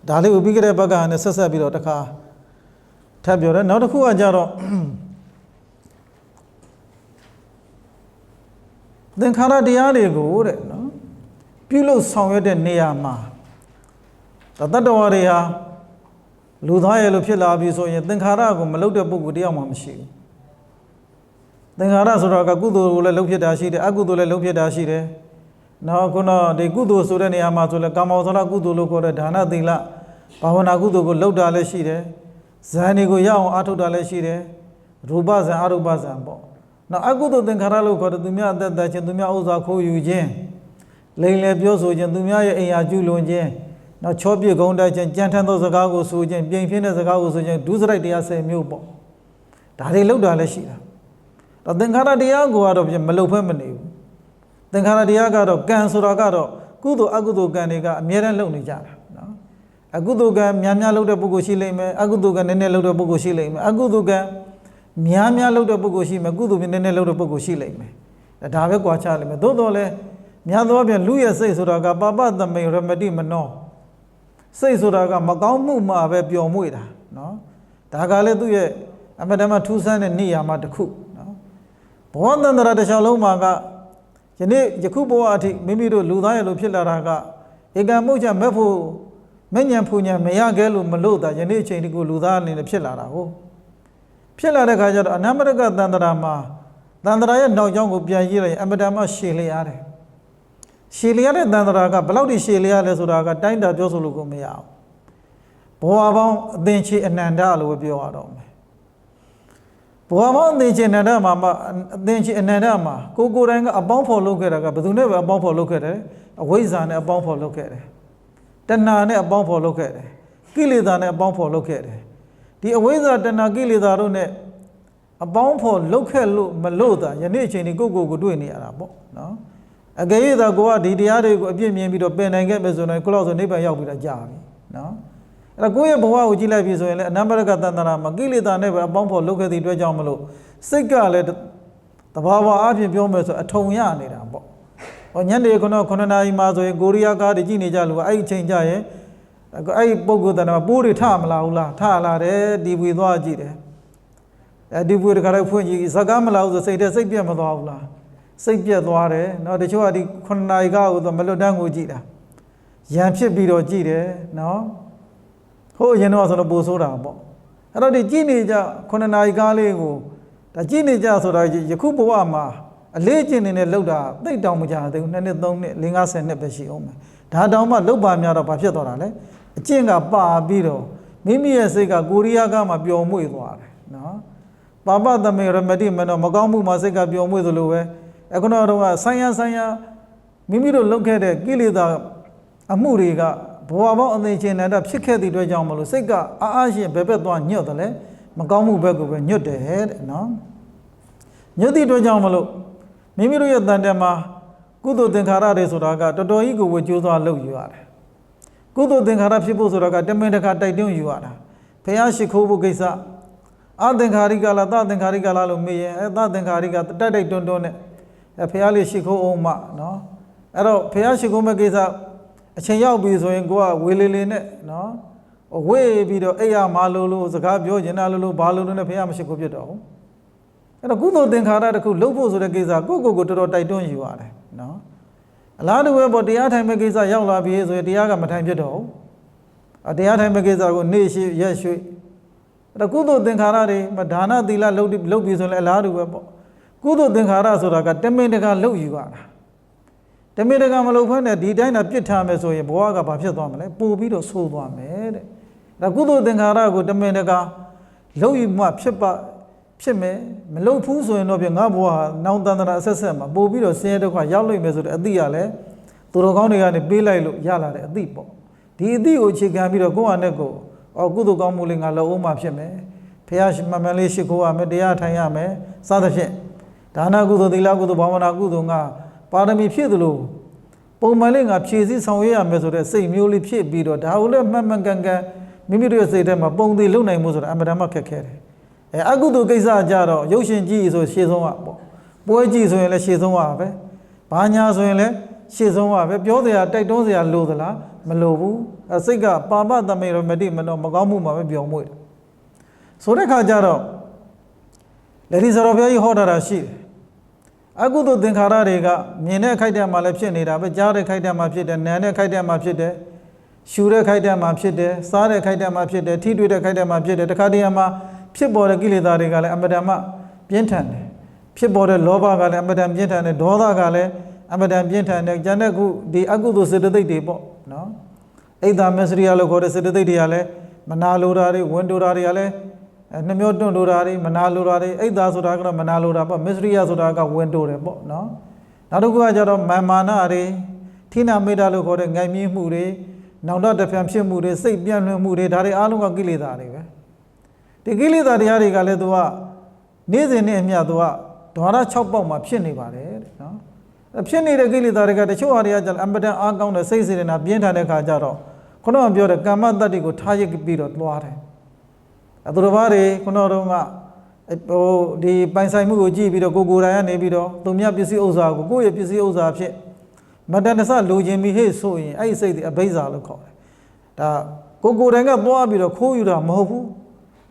ဒါလေးကိုပြီးကြတဲ့ဘက်ကနဲ့ဆက်ဆက်ပြီးတော့တခါထပ်ပြောတယ်နောက်တစ်ခုကကြတော့သင်္ခါရတရားတွေကိုတဲ့နော်ပြုလုပ်ဆောင်ရွက်တဲ့နေရာမှာတတ္တဝါတွေဟာလူသားရဲ့လို့ဖြစ်လာပြီဆိုရင်သင်္ခါရကိုမလုပ်တဲ့ပုဂ္ဂိုလ်တယောက်မှမရှိဘူးသင်္ခါရဆိုတာကကုသိုလ်ကိုလည်းလုပ်ဖြစ်တာရှိတယ်အကုသိုလ်လည်းလုပ်ဖြစ်တာရှိတယ်နောက်ခုနဒီကုသိုလ်ဆိုတဲ့နေရာမှာဆိုလဲကာမောသရကုသိုလ်လို့ခေါ်တဲ့ဒါနသီလဘာဝနာကုသိုလ်ကိုလုပ်တာလည်းရှိတယ်ဇန်တွေကိုရအောင်အားထုတ်တာလည်းရှိတယ်ရူပဇန်အရူပဇန်ပေါ့နောက်အကုသိုလ်သင်္ခါရလို့ခေါ်တဲ့သူများအသက်သက်ခြင်းသူများဥစ္စာခိုးယူခြင်းလိမ်လည်ပြောဆိုခြင်းသူများရဲ့အိမ်ယာကျူးလွန်ခြင်းနောက်ချောပြစ်ဂုံတိုက်ခြင်းကြံထမ်းသောစကားကိုဆိုခြင်းပြိမ်ပြင်းတဲ့စကားကိုဆိုခြင်းဒုစရိုက်တရား10မျိုးပေါ့ဒါတွေလုပ်တာလည်းရှိတာတော့သင်္ခါရတရားကိုကတော့မလုပ်ဖက်မနေဘူးသင်္ခါရတရားကတော့ကံဆိုတာကတော့ကုသိုလ်အကုသိုလ်ကံတွေကအမြဲတမ်းလုပ်နေကြတာနော်အကုသိုလ်ကံများများလုပ်တဲ့ပုဂ္ဂိုလ်ရှိလိမ့်မယ်အကုသိုလ်ကံနည်းနည်းလုပ်တဲ့ပုဂ္ဂိုလ်ရှိလိမ့်မယ်အကုသိုလ်ကံများများလုပ်တဲ့ပုဂ္ဂိုလ်ရှိမယ်ကုသိုလ်နည်းနည်းလုပ်တဲ့ပုဂ္ဂိုလ်ရှိလိမ့်မယ်ဒါပဲကွာခြားလိမ့်မယ်သို့တော်လည်းများသောအားဖြင့်လူရဲ့စိတ်ဆိုတာကပါပသမိန်ရမတိမနောစိတ်ဆိုတာကမကောင်းမှုမှပဲပျော်မွေ့တာနော်ဒါကလည်းသူ့ရဲ့ အမတမထူးဆန်းတဲ့နေရာမှာတစ်ခုနော်ဘဝတန္တရာတစ်လျှောက်လုံးမှာကယနေ့ယခုဘဝအထိမိမိတို့လူသားရဲ့လိုဖြစ်လာတာကဧကံမုတ်ချမဲ့ဖို့မဉ္ဇဉ်ဖူဉ္ဇဉ်မရခဲ့လို့မလို့တာယနေ့အချိန်ဒီကိုလူသားအနေနဲ့ဖြစ်လာတာဟုတ်ဖြစ်လာတဲ့ခါကျတော့အနမရကတန္တရာမှာတန္တရာရဲ့နောက်ကျောင်းကိုပြန်ရေးလိုက်အမတမရှည်လျားတယ်ရှည်လျားတဲ့တန္တရာကဘယ်လောက်ထိရှည်လျားလဲဆိုတာကတိုင်းတာပြောဆိုလို့ကိုမရအောင်ဘဝပေါင်းအသင်္ချေအနန္တလို့ပြောရတော့မယ်ဘဝပေါင်းအသင်္ချေအနန္တမှာအသင်္ချေအနန္တမှာကိုယ်တိုင်ကအပေါင်းဖော်လုပ်ခဲ့တာကဘယ်သူနဲ့ပဲအပေါင်းဖော်လုပ်ခဲ့တယ်အဝိဇ္ဇာနဲ့အပေါင်းဖော်လုပ်ခဲ့တယ်တဏှာနဲ့အပေါင်းဖော်လုပ်ခဲ့တယ်ကိလေသာနဲ့အပေါင်းဖော်လုပ်ခဲ့တယ်ဒီအဝိဇ္ဇာတဏှာကိလေသာတို့နဲ့အပေါင်းဖော်လုပ်ခဲ့လို့မလို့တာယနေ့အချိန်ဒီကိုယ်ကိုတွေ့နေရတာပေါ့နော်အကယ်၍သာကိုကဒီတရားတွေကိုအပြည့်မြင်ပြီးတော့ပင်နိုင်ခဲ့မယ်ဆိုရင်ကိုလောက်ဆိုနိဗ္ဗာန်ရောက်ပြီးတော့ကြာပြီနော်အဲ့တော့ကိုယ့်ရဲ့ဘဝကိုကြည့်လိုက်ပြီဆိုရင်လည်းအနမရကတန္တရာမှာကိလေသာနဲ့ပဲအပေါင်းဖော်လုပ်ခဲ့သည့်အတွက်ကြောင့်မလို့စိတ်ကလည်းတဘာဝအဖြစ်ပြောမယ်ဆိုအထုံရနေတာပေါ့ဟောညနေ9နာရီမှာဆိုရင်ကိုရီးယားကားတွေကြည့်နေကြလို့အဲ့ဒီအချိန်ကျရင်အဲ့ဒီပုံကိုယ်တဏ္ဍာပိုးတွေထမလာဘူးလားထလာတယ်ဒီပွေသွားကြည့်တယ်ဒီပွေတခါတော့ဖွင့်ကြည့်ဇကားမလာဘူးဆိုစိတ်ထဲစိတ်ပြတ်မသွားဘူးလားစိတ်ပြတ်သွားတယ်နော်တချို့ကဒီ9နာရီကားကိုမလွတ်တမ်းကိုကြည့်တာရံဖြစ်ပြီးတော့ကြည့်တယ်နော်ဟိုအရင်တော့ဆိုတော့ပိုဆိုးတာပေါ့အဲ့တော့ဒီကြည့်နေကြ9နာရီကားလေးကိုဒါကြည့်နေကြဆိုတာယခုဘဝမှာအလေးကျင့်နေတဲ့လောက်တာသိတောင်မကြသေးဘူး2နှစ်3နှစ်4 50နှစ်ပဲရှိအောင်မယ်ဒါတောင်မှလောက်ပါများတော့ဘာဖြစ်သွားတာလဲအကျင့်ကပါပြီးတော့မိမိရဲ့စိတ်ကကိုရီးယားကမှပျော်မွေ့သွားတယ်နော်ပါပသမေရမတိမနောမကောင်းမှုမှာစိတ်ကပျော်မွေ့သလိုပဲအခုတော့ဆိုင်ရမိမိတို့လုပ်ခဲ့တဲ့ကိလေသာအမှုတွေကဘဝပေါင်းအသိချင်းနဲ့ဖြစ်ခဲ့တဲ့အတွက်ကြောင့်မလို့စိတ်ကအားရှင်ဘယ်ဘက်သွားညွတ်တယ်လဲမကောင်းမှုဘက်ကိုပဲညွတ်တယ်တဲ့နော်ညွတ်တဲ့အတွက်ကြောင့်မလို့မိမိတို့ရဲ့တန်တယ်မှာကုသိုလ်သင်္ခါရတွေဆိုတာကတော်တော်ကြီးကိုဝေကျိုးစွာလုပ်ယူရတယ်ကုသိုလ်သင်္ခါရဖြစ်ဖို့ဆိုတာကတမင်တကာတိုက်တွန်းယူရတာဘုရားရှိခိုးဖို့ကိစ္စအသင်္ခါရိကလားသသင်္ခါရိကလားလို့မေးရင်သသင်္ခါရိကတိုက်တွန်းနဲ့ဘုရားလေးရှိခိုးအောင်မနော်အဲ့တော့ဘုရားရှိခိုးမဲ့ကိစ္စအချိန်ရောက်ပြီဆိုရင်ကိုကဝေလေးလေးနဲ့နော်ဝေးပြီးတော့အိယာမာလို့စကားပြောကျင်တာလို့ဘာလို့နဲ့ဘုရားမရှိခိုးဖြစ်တော့ဘူးအဲ့တော့ကုသိုလ်သင်္ခါရတစ်ခုလုပ်ဖို့ဆိုတဲ့ကိစ္စကိုတော်တော်တိုက်တွန်းယူရတယ်နော်အလားတူပဲပေါ့တရားထိုင်မဲ့ကိစ္စရောက်လာပြီဆိုရင်တရားကမထိုင်ဖြစ်တော့ဘူးတရားထိုင်မဲ့ကိစ္စကိုနေ့ရှိရက်ရွှေ့အဲ့တော့ကုသိုလ်သင်္ခါရတွေဒါနသီလလုပ်ပြီဆိုရင်လည်းအလားတူပဲပေါ့ကုသိုလ်သင်္ခါရဆိုတာကတမင်တကာလုပ်ယူရတာတမင်တကာမလုပ်ဖက်နဲ့ဒီတိုင်းသာပြစ်ထားမယ်ဆိုရင်ဘဝကဘာဖြစ်သွားမလဲပို့ပြီးတော့ဆိုးသွားမယ်တဲ့ဒါကုသိုလ်သင်္ခါရကိုတမင်တကာလုပ်ယူမှဖြစ်မယ်မလုပ်ဘူးဆိုရင်တော့ပြငါဘဝနောင်တန္တရာဆက်မှာပို့ပြီးတော့ဆင်းရဲဒုက္ခရောက်လိမ့်မယ်ဆိုတဲ့အသည့်ရလဲသူတော်ကောင်းတွေကနေပေးလိုက်လို့ရလာတဲ့အသည့်ပေါ့ဒီအသည့်ကိုအခြေခံပြီးတော့ကိုယ့်ဟာနဲ့ကိုယ်ကုသိုလ်ကောင်းမှုလေးငါလုပ်အောင်မှဖြစ်မယ်ဘုရားမှန်မှန်လေးရှိခိုးရမယ်တရားထိုင်ရမယ်စသဖြင့်ဒါနကုသိုလ်သီလကုသိုလ်ဘာဝနာကုသိုလ်ငါပါရမီဖြည့်သလိုပုံမှန်လေးငါဖြည့်စည်းဆောင်ရွက်ရမယ်ဆိုတဲ့စိတ်မျိုးလေးဖြစ်ပြီးတော့ဒါကိုလည်းမှန်မှန်ကန်ကန်မိမိတို့ရဲ့စိတ်ထဲမှာပုံသေးလုံနိုင်မှုဆိုတာအမှန်တမ်းခက်ခဲတယ်အကုသိုလ်ကိစ္စကြတော့ရုပ်ရှင်ကြည့်ဆိုရှေ့ဆုံးကပေါ့ပွဲကြည့်ဆိုရင်လည်းရှေ့ဆုံးကပဲဘာညာဆိုရင်လည်းရှေ့ဆုံးကပဲပြောစရာတိုက်တွန်းစရာလိုသလားမလိုဘူးစိတ်ကပါပသမေရမတိမနောမကောင်းမှုမှာပဲပြောင်းမွေ့တယ်ဆိုတဲ့ခါကျတော့လက်ဒီစတော်ဘုရားကြီးဟောတာရှိတယ်အကုသိုလ်သင်္ခါရတွေကမြင်တဲ့ခိုက်တဲ့မှာလည်းဖြစ်နေတာပဲကြားတဲ့ခိုက်တဲ့မှာဖြစ်တယ်နားတဲ့ခိုက်တဲ့မှာဖြစ်တယ်ရှူတဲ့ခိုက်တဲ့မှာဖြစ်တယ်စားတဲ့ခိုက်တဲ့မှာဖြစ်တယ်ထိတွေ့တဲ့ခိုက်တဲ့မှာဖြစ်တယ်တခါတည်းမှာဖြစ်ပေါ်တဲ့ကိလေသာတွေကလည်းအမတန်မှပြင်းထန်တယ်ဖြစ်ပေါ်တဲ့လောဘကလည်းအမတန်ပြင်းထန်တယ်ဒေါသကလည်းအမတန်ပြင်းထန်တယ်ဉာဏ်နဲ့ခုဒီအကုသိုလ်စေတသိက်တွေပေါ့နော်အိဒါမစ္စရိယလို့ခေါ်တဲ့စေတသိက်တွေကလည်းမနာလိုတာတွေဝန်တိုတာတွေကလည်းနှမျောတွန့်တိုတာတွေမနာလိုတာတွေအိဒါဆိုတာကတော့မနာလိုတာပေါ့မစ္စရိယဆိုတာကဝန်တိုတယ်ပေါ့နော်နောက်တစ်ခုကကျတော့မာနတွေထိနာမေတ္တာလို့ခေါ်တဲ့ငိုင်မြင့်မှုတွေနောင်တတဖန်ဖြစ်မှုတွေစိတ်ပြန့်လွင့်မှုတွေဒါတွေအားလုံးကကိလေသာတွေပဲဒီကိလေသာတရားတွေကလည်းသူကနေ့စဉ်နဲ့အမျှသူကဓဝရ6ပေါက်မှာဖြစ်နေပါတယ်တဲ့နော်ဖြစ်နေတဲ့ကိလေသာတွေကတချို့ဟာတွေကကျအမတန်အားကောင်းတဲ့စိတ်စေတနာပြင်းထန်တဲ့ခါကျတော့ခုနကပြောတဲ့ကာမတ္တတိကိုထားရစ်ပြီးတော့သွားတယ်သူတော်ဘာတွေခုနကတော့ဒီပိုင်ဆိုင်မှုကိုကြည့်ပြီးတော့ကိုယ်တိုင်ကနေပြီးတော့သူမြတ်ပစ္စည်းဥစ္စာကိုကိုယ့်ရဲ့ပစ္စည်းဥစ္စာဖြစ်မတန်တဆလိုချင်ပြီးဟဲ့ဆိုရင်အဲ့ဒီစိတ်တွေအဘိဇ္ဇာလို့ခေါ်တယ်ဒါကိုယ်တိုင်ကသွားပြီးတော့ခိုးယူတာမဟုတ်ဘူး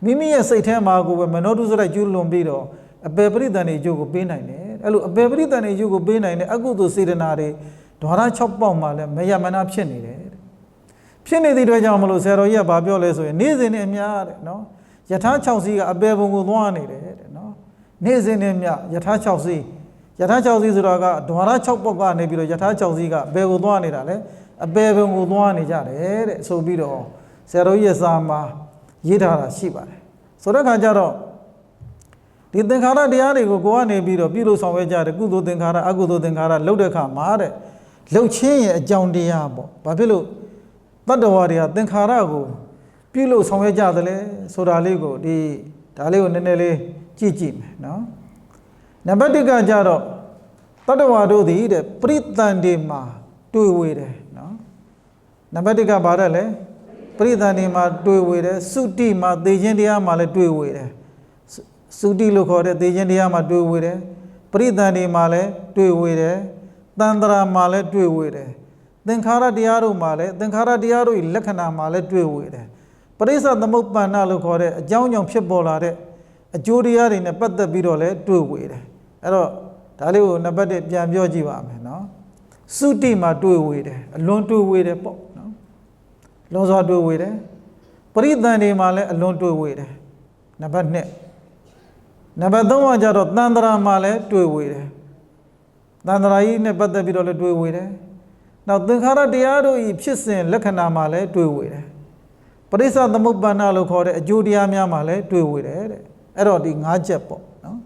မိမိရဲ့စိတ်ထဲမှာကိုပဲမနောတုစရိုက်ကျူးလွန်ပြီးတော့အပေပရိသန်တွေအကျိုးကိုပေးနိုင်တယ်အဲ့လိုအပေပရိသန်တွေအကျိုးကိုပေးနိုင်တဲ့အကုသိုလ်စေတနာတွေဓဝရ6ပေါက်မှာလည်းမယမနာဖြစ်နေတယ်ဖြစ်နေသည့်အတွက်ကြောင့်မလို့ဆရာတော်ကြီးကဗာပြောလဲဆိုရင်နေ့စဉ်နဲ့အများတဲ့နော်ယထာ6စီးကအပေဘုံကိုသွားနေတယ်တဲ့နော်နေ့စဉ်နဲ့မြယထာ6စီးယထာ6စီးဆိုတာကဓဝရ6ပေါက်ကနေပြီးတော့ယထာ6စီးကဘယ်ကိုသွားနေတာလဲအပေဘုံကိုသွားနေကြတယ်တဲ့ဆိုပြီးတော့ဆရာတော်ကြီးရဲ့စာမှာရေးထားတာရှိပါတယ်ဆိုတဲ့အခါကျတော့ဒီသင်္ခါရတရားတွေကိုကိုကနေပြီးတော့ပြုလို့ဆောင်ရွက်ကြတယ်ကုသိုလ်သင်္ခါရအကုသိုလ်သင်္ခါရလှုပ်တဲ့အခါမှာတဲ့လှုပ်ခြင်းရဲ့အကြောင်းတရားပေါ့ဘာဖြစ်လို့တတ္တဝါတွေကသင်္ခါရကိုပြုလို့ဆောင်ရွက်ကြသလဲဆိုတာလေးကိုဒါလေးကိုနည်းနည်းလေးကြည့်မယ်နော်နံပါတ်1ကကြတော့တတ္တဝါတို့သည်တဲ့ပရိသန္တိမှာတွေ့ဝေတယ်နော်နံပါတ်1ကဘာတဲ့လဲပရိသန္တိမှာတွေ့ဝေတယ်သုတိမှာသေခြင်းတရားမှာလည်းတွေ့ဝေတယ်သုတိလို့ခေါ်တဲ့သေခြင်းတရားမှာတွေ့ဝေတယ်ပရိသန္တိမှာလည်းတွေ့ဝေတယ်တန္တရာမှာလည်းတွေ့ဝေတယ်သင်္ခါရတရားတို့မှာလည်းသင်္ခါရတရားတို့၏လက္ခဏာမှာလည်းတွေ့ဝေတယ်ပရိစ္ဆသမုပ္ပန္နလို့ခေါ်တဲ့အကြောင်းကြောင့်ဖြစ်ပေါ်လာတဲ့အကျိုးတရားတွေနဲ့ပတ်သက်ပြီးတော့လည်းတွေ့ဝေတယ်အဲ့တော့ဒါလေးကိုနံပါတ်1ပြန်ပြောကြည့်ပါမယ်နော်သုတိမှာတွေ့ဝေတယ်အလွန်တွေ့ဝေတယ်ပေါ့နော်လွန်စွာတွေ့ဝေတယ်ပရိသန္တိမှာလည်းအလွန်တွေ့ဝေတယ်နံပါတ်2နံပါတ်3ကကြတော့တန္တရာမှာလည်းတွေ့ဝေတယ်တန္တရာကြီးနဲ့ပတ်သက်ပြီးတော့လည်းတွေ့ဝေတယ်နောက်သင်္ခါရတရားတို့ဤဖြစ်စဉ်လက္ခဏာမှာလည်းတွေ့ဝေတယ်ပရိစ္ဆသမုပ္ပန္နလို့ခေါ်တဲ့အကျိုးတရားများမှာလည်းတွေ့ဝေတယ်တဲ့အဲ့တော့ဒီ5ချက်ပေါ့နော်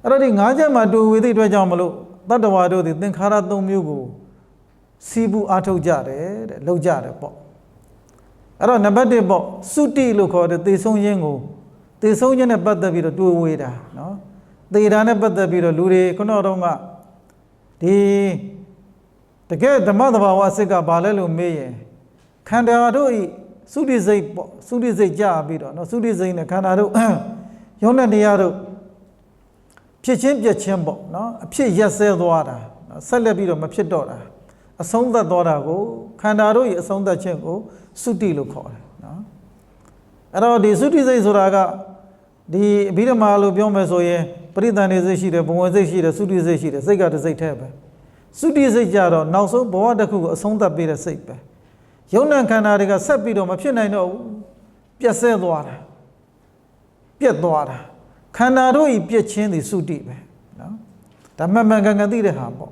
အဲ့တော့ဒီ5ချက်မှာတွေ့ဝေသည့်အတွက်ကြောင့်မလို့တတ္တဝါတို့ဒီသင်္ခါရ3မျိုးကိုစီးပူအားထုတ်ကြတယ်တဲ့လောက်ကြတယ်ပေါ့အဲ့တော့နံပါတ်1ပေါ့သုတိလို့ခေါ်တဲ့သေဆုံးခြင်းကိုသေဆုံးခြင်းနဲ့ပတ်သက်ပြီးတော့တွေ့ဝေတာနော်သေတာနဲ့ပတ်သက်ပြီးတော့လူတွေခုနတော့ကဒီတကယ်ဓမ္မသဘာဝအစစ်ကဘာလဲလို့မေးရင်ခန္ဓာတို့ဤသုတိစိတ်ပေါ့သုတိစိတ်ကြပြီးတော့နော်သုတိစိတ်နဲ့ခန္ဓာတို့ရုံးတဲ့တရားတို့ဖြစ်ချင်းပြက်ချင်းပေါ့နော်အဖြစ်ရက်စဲသွားတာနော်ဆက်လက်ပြီးတော့မဖြစ်တော့တာအဆုံးသတ်သွားတာကိုခန္ဓာတို့ဤအဆုံးသတ်ခြင်းကိုသုတိလို့ခေါ်တယ်နော်အဲ့တော့ဒီသုတိစိတ်ဆိုတာကဒီအဘိဓမ္မာလို့ပြောမယ်ဆိုရင်ပရိသန္တိစိတ်ရှိတယ်ဘဝစိတ်ရှိတယ်သုတိစိတ်ရှိတယ်စိတ်ကတစ်စိတ်ထဲပဲသုတိစိတ်ကြတော့နောက်ဆုံးဘဝတစ်ခုကိုအဆုံးသတ်ပေးတဲ့စိတ်ပဲယုံနာခန္ဓာတွေကဆက်ပြီးတော့မဖြစ်နိုင်တော့ဘူးပြက်ဆဲသွားတာပြက်သွားတာခန္ဓာတို့ဤပြက်ချင်းသည်သုတိပဲနော်ဒါမှန်မှန်ကန်ကန်သိတဲ့ဟာပေါ့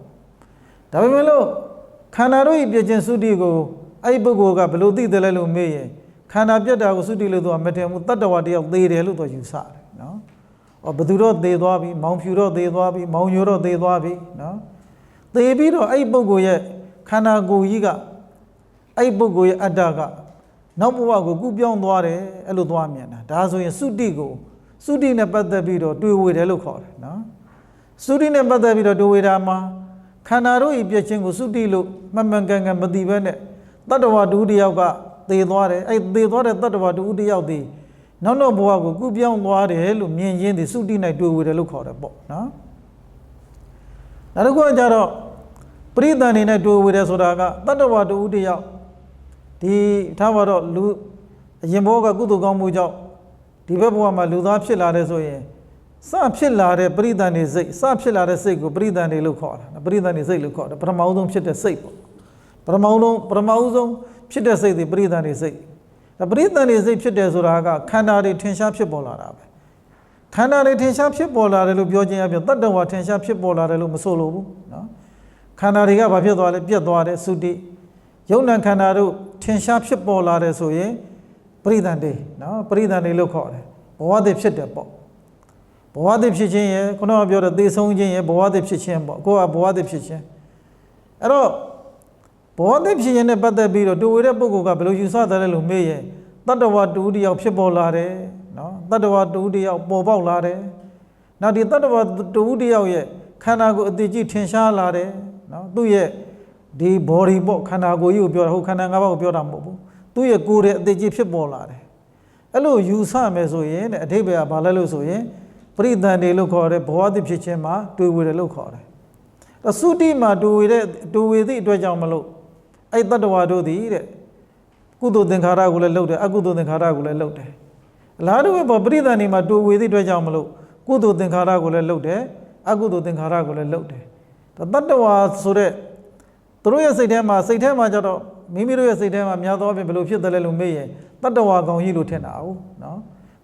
ဒါပေမဲ့လို့ခန္ဓာတို့ဤပြက်ချင်းသုတိကိုအဲ့ဒီပုဂ္ဂိုလ်ကဘယ်လိုသိတယ်လဲလို့မေးရင်ခန္ဓာပြက်တာကိုသုတိလို့သူကမထင်ဘူးတတ္တဝါတယောက်သေတယ်လို့သူယူဆတယ်နော်ဟောဘသူတော့သေသွားပြီမောင်ဖြူတော့သေသွားပြီမောင်ညိုတော့သေသွားပြီနော်သေပြီးတော့အဲ့ဒီပုဂ္ဂိုလ်ရဲ့ခန္ဓာကိုယ်ကြီးကအဲ့ဒီပုဂ္ဂိုလ်ရဲ့အတ္တကနောက်ဘဝကိုကူးပြောင်းသွားတယ်အဲ့လိုသွားမြင်တာဒါဆိုရင်သုတိနဲ့ပတ်သက်ပြီးတော့တွေ့ဝေတယ်လို့ခေါ်တယ်နော်သုတိနဲ့ပတ်သက်ပြီးတော့တွေ့ဝေတာမှာခန္ဓာတို့ဤပြည့်ခြင်းကိုသုတိလို့မှန်မှန်ကန်ကန်မသိဘဲနဲ့တတ္တဝါတူတယောက်ကသေသွားတယ်အဲ့သေသွားတဲ့တတ္တဝါတူတယောက်ဒီနောက်ဘဝကိုကူးပြောင်းသွားတယ်လို့မြင်ရင်းဒီသုတိနဲ့တွေ့ဝေတယ်လို့ခေါ်တယ်ပေါ့နော်နောက်တစ်ခုကကြတော့ပရိသန္တိနဲ့တွေ့ဝေတယ်ဆိုတာကတတ္တဝါတူတယောက်ဒီထားပါတော့လူအရင်ဘဝကကုသိုလ်ကောင်းမှုကြောင့်ဒီဘက်ဘဝမှာလူသားဖြစ်လာတယ်ဆိုရင်စဖြစ်လာတဲ့ပရိသန္တိစိတ်စဖြစ်လာတဲ့စိတ်ကိုပရိသန္တိလို့ခေါ်တာပရိသန္တိစိတ်လို့ခေါ်တယ်ပထမဆုံးဖြစ်တဲ့စိတ်ပေါ့ပထမဆုံးဖြစ်တဲ့စိတ်ဒီပရိသန္တိစိတ်ဒါပရိသန္တိစိတ်ဖြစ်တယ်ဆိုတာကခန္ဓာတွေထင်ရှားဖြစ်ပေါ်လာတာပဲခန္ဓာတွေထင်ရှားဖြစ်ပေါ်လာတယ်လို့ပြောခြင်းအပြင်တတ္တဝါထင်ရှားဖြစ်ပေါ်လာတယ်လို့မဆိုလိုဘူးနော်ခန္ဓာတွေကဘာဖြစ်သွားလဲပြတ်သွားတယ်သုတိယုံနာခန္ဓာတို့ထင်ရှားဖြစ်ပေါ်လာတယ်ဆိုရင်ပရိသန္တိနော်ပရိသန္တိလို့ခေါ်တယ်ဘဝတည်ဖြစ်တယ်ပေါ့ဘဝတည်ဖြစ်ခြင်းရဲ့ခုနကပြောတဲ့သေဆုံးခြင်းရဲ့ဘဝတည်ဖြစ်ခြင်းပေါ့ကိုကဘဝတည်ဖြစ်ခြင်းအဲ့တော့ဘဝတည်ဖြစ်ခြင်းနဲ့ပတ်သက်ပြီးတော့တူဝေတဲ့ပုဂ္ဂိုလ်ကဘယ်လိုယူဆတယ်လဲလို့မေးရင်တတ္တဝါတူတယောက်ဖြစ်ပေါ်လာတယ်နော်တတ္တဝါတူတယောက်ပေါ်ပေါက်လာတယ်နောက်ဒီတတ္တဝါတူတယောက်ရဲ့ခန္ဓာကိုယ်အတည်ကြည်ထင်ရှားလာတယ်နော်သူ့ရဲ့ဒီ body ပေါ့ခန္ဓာကိုယ်ကြီးကိုပြောတာဟုတ်ခန္ဓာ၅ပါးကိုပြောတာမဟုတ်ဘူးသူ့ရဲ့ကိုယ်ရဲ့အတည်ကြည်ဖြစ်ပေါ်လာတယ်အဲ့လိုယူဆမယ်ဆိုရင်အဓိပ္ပာယ်ကဘာလဲလို့ဆိုရင်ပရိသန္တိလို့ခေါ်တဲ့ဘဝတည်ဖြစ်ခြင်းမှာတွေ့ဝေတယ်လို့ခေါ်တယ်သုတိမှာတွေ့ဝေသည့်အတွက်ကြောင့်မလို့အဲ့တတ္တဝါတို့သည်တဲ့ကုသိုလ်သင်္ခါရကိုလည်းလှုပ်တယ်အကုသိုလ်သင်္ခါရကိုလည်းလှုပ်တယ် လာတို့ဘောပရိသန်နေမှာတူဝေသည့်အတွက်ကြောင့်မလို့ကုသိုလ်သင်္ခါရကိုလည်းလှုပ်တယ်အကုသိုလ်သင်္ခါရကိုလည်းလှုပ်တယ်တတ္တဝါဆိုတဲ့သူတို့ရဲ့စိတ်ထဲမှာကြတော့မိမိတို့ရဲ့စိတ်ထဲမှာများသောအားဖြင့်ဘယ်လိုဖြစ်တယ်လဲလို့မေးရင်တတ္တဝါကောင်ကြီးလို့ထင်တာဟုတ်နော်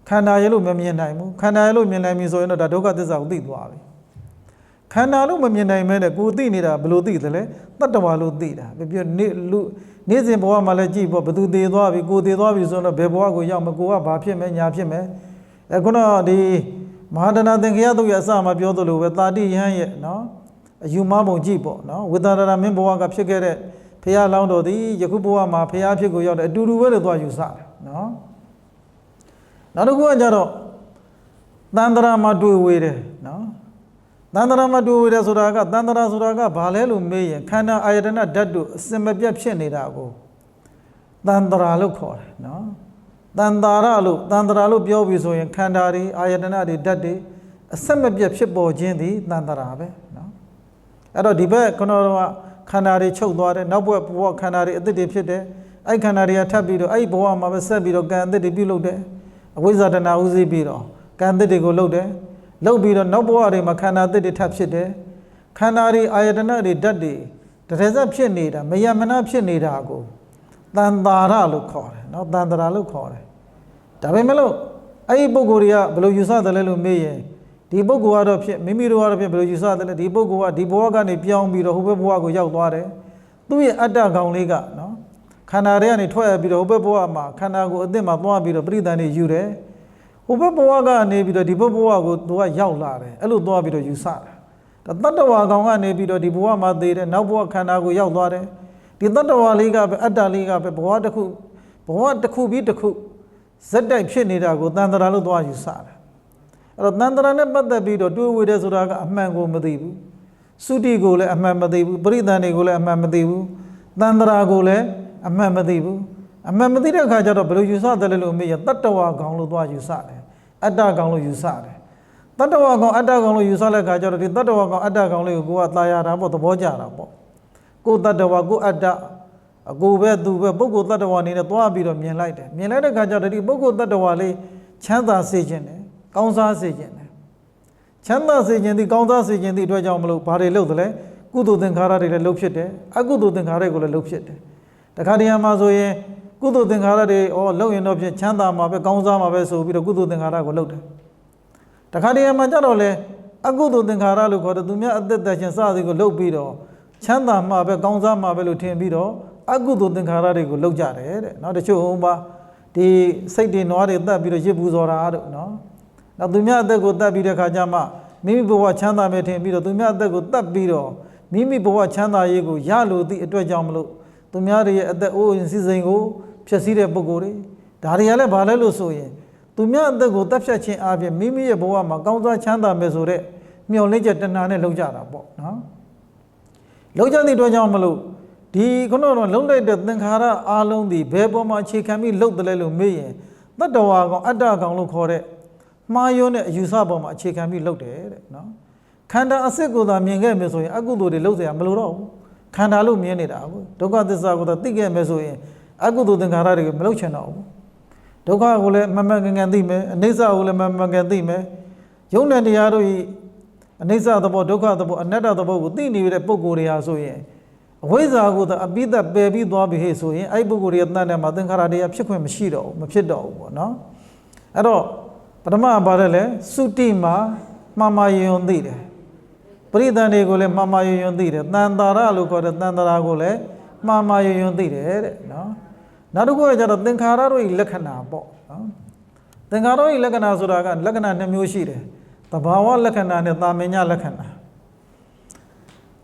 ခန္ဓာရဲ့လို့မမြင်နိုင်ဘူးခန္ဓာရဲ့လို့မြင်နိုင်ပြီဆိုရင်တော့ဒါဒုက္ခသစ္စာကိုသိသွားပြီခန္ဓာလို့မမြင်နိုင်မဲနဲ့ကိုသိနေတာဘယ်လိုသိသလဲတတ္တဝါလို့သိတာပြနေ့စဉ်ဘဝမှာလည်းကြည့်ပေါ့ဘသူသေးသွားပြီကိုသေးသွားပြီဆိုတော့ဘယ်ဘဝကိုရောက်မကိုကဘာဖြစ်မဲညာဖြစ်မဲခုနဒီမဟာတဏသင်္ခရတုတ်ရဲ့အစမှာပြောသလိုပဲတာတိယဟန်ရဲ့နော်အယူမပုံကြည့်ပေါ့နော်ဝိသန္တရာမင်းဘဝကဖြစ်ခဲ့တဲ့ဖရာလောင်းတော်သည်ယခုဘဝမှာဖရာဖြစ်ကိုရောက်တယ်အတူတူပဲလို့သွားယူဆတယ်နော်နောက်တစ်ခုကကြတော့တန္တရာမှာတွေ့ဝေတယ်နော်တန္တရာမှာတွေ့ဝေတယ်ဆိုတာကတန္တရာဆိုတာကဘာလဲလို့မေးရင်ခန္ဓာအာယတနာဓာတ်တို့အစင်မပြတ်ဖြစ်နေတာကိုတန္တရာလို့ခေါ်တယ်နော်တန္တရာလို့ပြောပြီးဆိုရင်ခန္ဓာတွေအာယတနာတွေဓာတ်တွေအစမပြတ်ဖြစ်ပေါ်ခြင်းသည်တန္တရာပဲနော်အဲ့တော့ဒီဘက်ခုနကခန္ဓာတွေချုပ်သွားတယ်နောက်ဘဝခန္ဓာတွေအသစ်တွေဖြစ်တယ်အဲ့ခန္ဓာတွေကထပ်ပြီးတော့အဲ့ဘဝမှာပဲဆက်ပြီးတော့ကံအသစ်တွေပြုလုပ်တယ်အဝိဇ္ဇာတဏှာဥသိပြီးတော့ကံအသစ်တွေကိုလုပ်တယ်လုပ်ပြီးတော့နောက်ဘဝတွေမှာခန္ဓာအသစ်တွေထပ်ဖြစ်တယ်ခန္ဓာတွေအာယတနာတွေဓာတ်တွေတရဇက်ဖြစ်နေတာမယမနာဖြစ်နေတာကိုတန္တာရလို့ခေါ်တယ်နော်တန္တရာလို့ခေါ်တယ်ဒါပေမဲ့လို့အဲ့ဒီပုဂ္ဂိုလ်တွေကဘယ်လိုယူဆတယ်လဲလို့မေးရင်ဒီပုဂ္ဂိုလ်ကတော့ဖြစ်မိမိတို့ကတော့ဖြစ်ဘယ်လိုယူဆတယ်လဲဒီပုဂ္ဂိုလ်ကဒီဘဝကနေပြောင်းပြီးတော့ဟိုဘက်ဘဝကိုရောက်သွားတယ်သူ့ရဲ့အတ္တကောင်လေးကနော်ခန္ဓာတွေကနေထွက်ရပြီးတော့ဟိုဘက်ဘဝမှာခန္ဓာကိုယ်အသစ်မှာသွားပြီးတော့ပရိသန်တွေယူတယ်ဟိုဘက်ဘဝကနေပြီးတော့ဒီဘက်ဘဝကိုသူကရောက်လာတယ်အဲ့လိုသွားပြီးတော့ယူဆတာဒါတတ္တဝါကောင်ကနေပြီးတော့ဒီဘဝမှာသေးတယ်နောက်ဘဝခန္ဓာကိုရောက်သွားတယ်ဒီတတ္တဝါလေးကပဲအတ္တလေးကပဲဘဝတစ်ခုပြီးတစ်ခုဇက်တိုက်ဖြစ်နေတာကိုတန်တရာလို့သွားယူဆတယ်အဲ့တော့တန်တရာနဲ့ပတ်သက်ပြီးတော့တွေးဝေတယ်ဆိုတာကအမှန်ကိုမသိဘူးသုတိကိုလည်းအမှန်မသိဘူးပရိသန်တွေကိုလည်းအမှန်မသိဘူးတန်တရာကိုလည်းအမှန်မသိဘူးအမှန်မသိတဲ့အခါကျတော့ဘယ်လိုယူဆတယ်လဲလို့မေးရင်တတ္တဝါကောင်လို့သွားယူဆတယ်အတ္တကောင်လို့ယူဆတယ်တတ္တဝါကောင်အတ္တကောင်လို့ယူဆတဲ့အခါကျတော့ဒီတတ္တဝါကောင်အတ္တကောင်လေးကိုကိုကသာယာတာပေါ့သဘောကျတာပေါ့ကိုတတ္တဝါကိုအတ္တအကိုပဲသူပဲပုဂ္ဂိုလ်တ attva အနေနဲ့သွားပြီးတော့မြင်လိုက်တယ်မြင်လိုက်တဲ့အခါကျတော့ဒီပုဂ္ဂိုလ်တ attva လေးချမ်းသာစေခြင်းတယ်ကောင်းစားစေခြင်းတယ်ချမ်းသာစေခြင်းဒီကောင်းစားစေခြင်းဒီအတွက်ကြောင့်မလို့ဘာတွေလုပ်သလဲကုသိုလ်သင်္ခါရတွေလည်းလုပ်ဖြစ်တယ်အကုသိုလ်သင်္ခါရတွေကိုလည်းလုပ်ဖြစ်တယ်တခါတည်းမှာဆိုရင်ကုသိုလ်သင်္ခါရတွေလုပ်ရင်တော့ဖြစ်ချမ်းသာမှာပဲကောင်းစားမှာပဲဆိုပြီးတော့ကုသိုလ်သင်္ခါရကိုလုပ်တယ်တခါတည်းမှာကြတော့လေအကုသိုလ်သင်္ခါရလို့ခေါ်တဲ့သူများအသက်သက်ရှင်စသည်ကိုလုပ်ပြီးတော့ချမ်းသာမှာပဲကောင်းစားမှာပဲလို့ထင်ပြီးတော့အကုသိုလ်သင်္ခါရတွေကိုလုပ်ကြတယ်တဲ့နော်တချို့ဟိုမှာဒီစိတ်တွေနွားတွေတက်ပြီးတော့ရစ်ပူဇော်တာတို့နော်နောက်သူများအသက်ကိုတက်ပြီးတဲ့ခါကျမှမိမိဘဝချမ်းသာမယ်ထင်ပြီးတော့သူများအသက်ကိုတက်ပြီးတော့မိမိဘဝချမ်းသာရေးကိုရလို့သည့်အတွက်ကြောင့်မလို့သူများတွေရဲ့အသက်အိုးအိမ်စီစဉ်ကိုဖျက်ဆီးတဲ့ပုဂ္ဂိုလ်တွေဒါတွေကလည်းဘာလဲလို့ဆိုရင်သူများအသက်ကိုတက်ဖြတ်ခြင်းအပြင်မိမိရဲ့ဘဝမှာကောင်းစားချမ်းသာမယ်ဆိုတဲ့မျှော်လင့်ချက်တဏှာနဲ့လုပ်ကြတာပေါ့နော်လုပ်ကြတဲ့အတွက်ကြောင့်မလို့ဒီခုနကတော့လုံးလိုက်တဲ့သင်္ခါရအားလုံးဒီဘယ်ပေါ်မှာအခြေခံပြီးလုပ်တယ်လဲလို့မေးရင်တတ္တဝါကောင်အတ္တကောင်လို့ခေါ်တဲ့မှားယွင်းတဲ့အယူဆပေါ်မှာအခြေခံပြီးလုပ်တယ်တဲ့နော်ခန္ဓာအစစ်ကိုသာမြင်ခဲ့မယ်ဆိုရင်အကုသိုလ်တွေလုပ်เสียမလိုတော့ဘူးခန္ဓာလို့မြင်နေတာဘူးဒုက္ခသစ္စာကိုသာသိခဲ့မယ်ဆိုရင်အကုသိုလ်သင်္ခါရတွေကိုမလုပ်ချင်တော့ဘူးဒုက္ခကိုလည်းမမှန်ကန်ကန်သိမယ်အနိစ္စကိုလည်းမမှန်ကန်သိမယ်ယုံနဲ့တရားတို့ဤအနိစ္စသဘောဒုက္ခသဘောအနတ္တသဘောကိုသိနေတဲ့ပုဂ္ဂိုလ်တွေဟာဆိုရင်အဝိဇ္ဇာကိုသာအပိသက်ပယ်ပြီးသွားပြီဟဲ့ဆိုရင်အဲ့ပုဂ္ဂိုလ်ရဲ့တဏ္ဍာမှာသင်္ခါရတရားဖြစ်ခွင့်မရှိတော့ဘူးမဖြစ်တော့ဘူးပေါ့နော်အဲ့တော့ပထမပါတယ်လေသုတိမှာမှားမှားယွန်းသိတယ်ပရိသန်တွေကိုလည်းမှားမှားယွန်းသိတယ်တန်တာရလို့ခေါ်တဲ့တန်တရာကိုလည်းမှားမှားယွန်းသိတယ်တဲ့နော်နောက်တစ်ခုကကျတော့သင်္ခါရတို့၏လက္ခဏာပေါ့နော်သင်္ခါရတို့၏လက္ခဏာဆိုတာကလက္ခဏာ2မျိုးရှိတယ်သဘာဝလက္ခဏာနဲ့သာမညလက္ခဏာ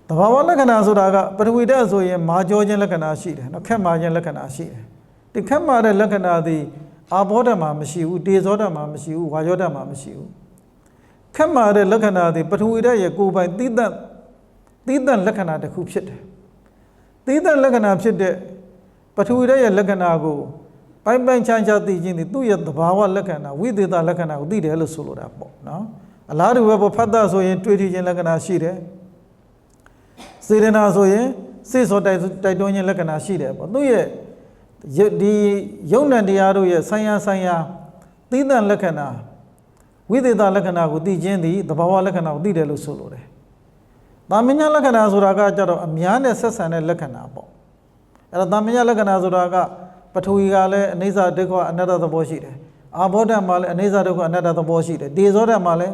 သဘာဝလက္ခဏာဆိုတာကပထဝီဓာတ်ဆိုရင်မာကြောခြင်းလက္ခဏာရှိတယ်နော်ခက်မာခြင်းလက္ခဏာရှိတယ်ဒီခက်မာတဲ့လက္ခဏာသည်အာဘောဓာတ်မှာမရှိဘူးတေဇောဓာတ်မှာမရှိဘူးဝါယောဓာတ်မှာမရှိဘူးခက်မာတဲ့လက္ခဏာသည်ပထဝီဓာတ်ရဲ့ကိုယ်ပိုင်သီးသန့်လက္ခဏာတစ်ခုဖြစ်တယ်သီးသန့်လက္ခဏာဖြစ်တဲ့ပထဝီဓာတ်ရဲ့လက္ခဏာကိုပိုင်းခြားခြားသိခြင်းသည်သူ့ရဲ့သဘာဝလက္ခဏာဝိသေသလက္ခဏာကိုသိတယ်လို့ဆိုလိုတာပေါ့နော်အလားတူပဲဖတ်တာဆိုရင်တွေ့ထီခြင်းလက္ခဏာရှိတယ်စေရနာဆိုရင်စိတ်စောတိုက်တွန်းခြင်းလက္ခဏာရှိတယ်ပေါ့သူ့ရဲ့ဒီယုံ nant တရားတို့ရဲ့ဆိုင်ရာ သီးသန့်လက္ခဏာဝိသေသလက္ခဏာကိုသိခြင်းသည်သဘာဝလက္ခဏာကိုသိတယ်လို့ဆိုလိုတယ်။တာမညလက္ခဏာဆိုတာကကြတော့အများနဲ့ဆက်ဆံတဲ့လက္ခဏာပေါ့။အဲ့တော့တာမညလက္ခဏာဆိုတာကပထဝီကလည်းအနိစ္စဒုက္ခအနတ္တသဘောရှိတယ်။အာဘောဓမှာလည်းအနိစ္စဒုက္ခအနတ္တသဘောရှိတယ်။တေဇောဓမှာလည်း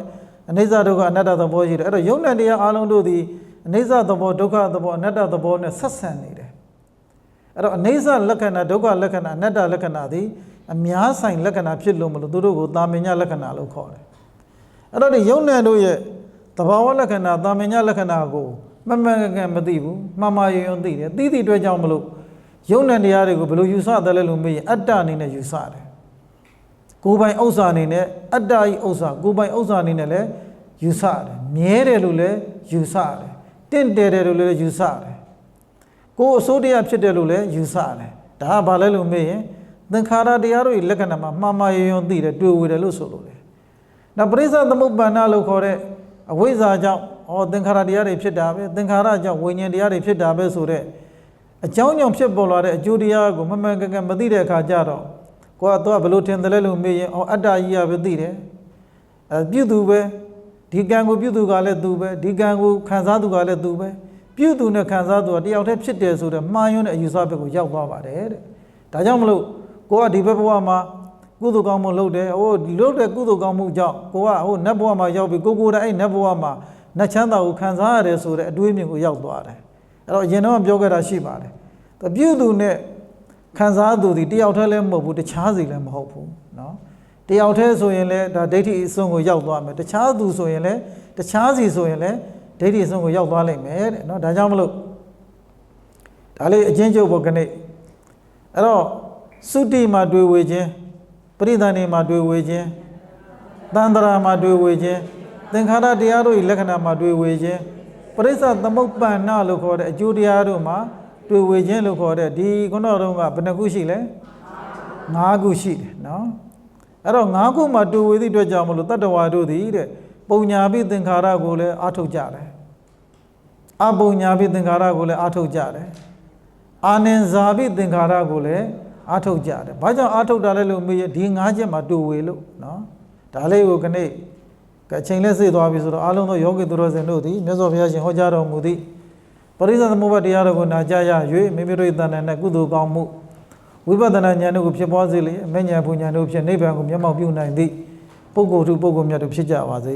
အနိစ္စဒုက္ခအနတ္တသဘောရှိတယ်။အဲ့တော့ယုံနဲ့တရားအလုံးတို့သည်အနိစ္စသဘောဒုက္ခသဘောအနတ္တသဘောနဲ့ဆက်ဆံနေတယ်။အဲ့တော့အနိစ္စလက္ခဏာဒုက္ခလက္ခဏာအနတ္တလက္ခဏာသည်အများဆိုင်လက္ခဏာဖြစ်လို့မလို့သူတို့ကိုတာမညလက္ခဏာလို့ခေါ်တယ်။အဲ့တော့ဒီယုံနဲ့တို့ရဲ့သဘာဝလက္ခဏာတာမညလက္ခဏာကိုမမှန်ကန်မသိဘူးမှန်မှန်ရုံရုံသိတယ်သိသည့်အတွက်ကြောင့်မလို့ယုံနဲ့တရားတွေကိုဘယ်လိုယူဆတယ်လဲလို့မေးရင်အတ္တအနေနဲ့ယူဆတယ်ကိုယ်ပိုင်ဥစ္စာအနေနဲ့အတ္တဤဥစ္စာကိုယ်ပိုင်ဥစ္စာအနေနဲ့လည်းယူဆတယ်မြဲတယ်လို့လည်းယူဆတယ်တင့်တယ်တယ်လို့လည်းယူဆတယ်ကိုယ်အစိုးတရားဖြစ်တယ်လို့လည်းယူဆတယ်ဒါကဘာလဲလို့မေးရင်သင်္ခါရတရားတို့၏လက္ခဏာမှာမှန်မှန်ရုံရုံသိတယ်တွေ့ဝေတယ်လို့ဆိုလိုတယ်နောက်ပရိစ္ဆသမုပ္ပန္နလို့ခေါ်တဲ့အဝိဇ္ဇာကြောင့်သင်္ခါရတရားတွေဖြစ်တာပဲသင်္ခါရကြောင့်ဝိညာဉ်တရားတွေဖြစ်တာပဲဆိုတဲ့အကြောင်းကြောင့်ဖြစ်ပေါ်လာတဲ့အကျိုးတရားကိုမမှန်ကန်မသိတဲ့အခါကျတော့ကိုကတော့ဘယ်လိုထင်တယ်လဲလို့မေးရင်အတ္တကြီးရပဲသိတယ်ပြုသူပဲဒီကံကိုပြုသူကလည်းသူပဲဒီကံကိုခံစားသူကလည်းသူပဲပြုသူနဲ့ခံစားသူကတယောက်တည်းဖြစ်တယ်ဆိုတဲ့မှားယွင်းတဲ့အယူဆဘက်ကိုရောက်သွားပါတယ်တဲ့ဒါကြောင့်မလို့ကိုကဒီဘက်ဘဝမှာကုသိုလ်ကောင်းမှုလုပ်တယ်လုပ်တဲ့ကုသိုလ်ကောင်းမှုကြောင့်ကိုကနတ်ဘဝမှာရောက်ပြီးကိုယ်တိုင်အဲ့နတ်ဘဝမှာနတ်ချမ်းသာကိုခံစားရတယ်ဆိုတဲ့အတွေးမြင်ကိုရောက်သွားတယ်အဲ့တော့အရင်တော့ပြောခဲ့တာရှိပါတယ်ပြုသူနဲ့ခံစားသူဒီတယောက်တည်းလည်းမဟုတ်ဘူးတခြားစီလည်းမဟုတ်ဘူးเนาะတယောက်တည်းဆိုရင်လည်းဒါဒိဋ္ဌိအစွန်းကိုရောက်သွားမယ်တခြားသူဆိုရင်လည်းတခြားစီဆိုရင်လည်းဒိဋ္ဌိအစွန်းကိုရောက်သွားလိမ့်မယ်တဲ့เนาะဒါကြောင့်မလို့ဒါလေးအချင်းချုပ်ပေါ့ခဏအဲ့တော့သုတိမှာတွေ့ဝေခြင်းပရိသန္တိမှာတွေ့ဝေခြင်းသန္တရာမှာတွေ့ဝေခြင်းသင်္ခါရတရားတို့၏လက္ခဏာမှာတွေ့ဝေခြင်းပရိစ္ဆသမုပ္ပန္နလို့ခေါ်တဲ့အကျိုးတရားတို့မှာတွေ့ဝေခြင်းလို့ခေါ်တဲ့ဒီခုနကတော့ဘယ်နှခုရှိလဲ၅ခုရှိတယ်နော်အဲ့တော့၅ခုမှာတွေ့ဝေသည့်အတွက်ကြောင့်မလို့တတ္တဝါတို့သည်တဲ့ပုံညာပိသင်္ခါရကိုလည်းအာထုတ်ကြတယ်အပုံညာပိသင်္ခါရကိုလည်းအာထုတ်ကြတယ်အာနင်ဇာပိသင်္ခါရကိုလည်းအာထုတ်ကြတယ်ဘာကြောင့်အာထုတ်တာလဲလို့မေးရင်ဒီ၅ချက်မှာတွေ့ဝေလို့နော်ဒါလေးကိုခဏအချိန်လက်စေ့သွားပြီဆိုတော့အားလုံးသောယောဂီသူတော်စင်တို့သည်မြတ်စွာဘုရားရှင်ဟောကြားတော်မူသည့်ပရိစ္ဆေသမုပ္ပါတရားတော်ကိုနာကြားရ၍မိမိတို့၏တဏ္ဍာနဲ့ကုသိုလ်ကောင်းမှုဝိပဿနာဉာဏ်တို့ကိုဖြစ်ပွားစေလေအမေဉာဏ်ဘုံဉာဏ်တို့ဖြင့်နိဗ္ဗာန်ကိုမျက်မှောက်ပြုနိုင်သည့်ပုဂ္ဂိုလ်သူပုဂ္ဂိုလ်မြတ်တို့ဖြစ်ကြပါစေ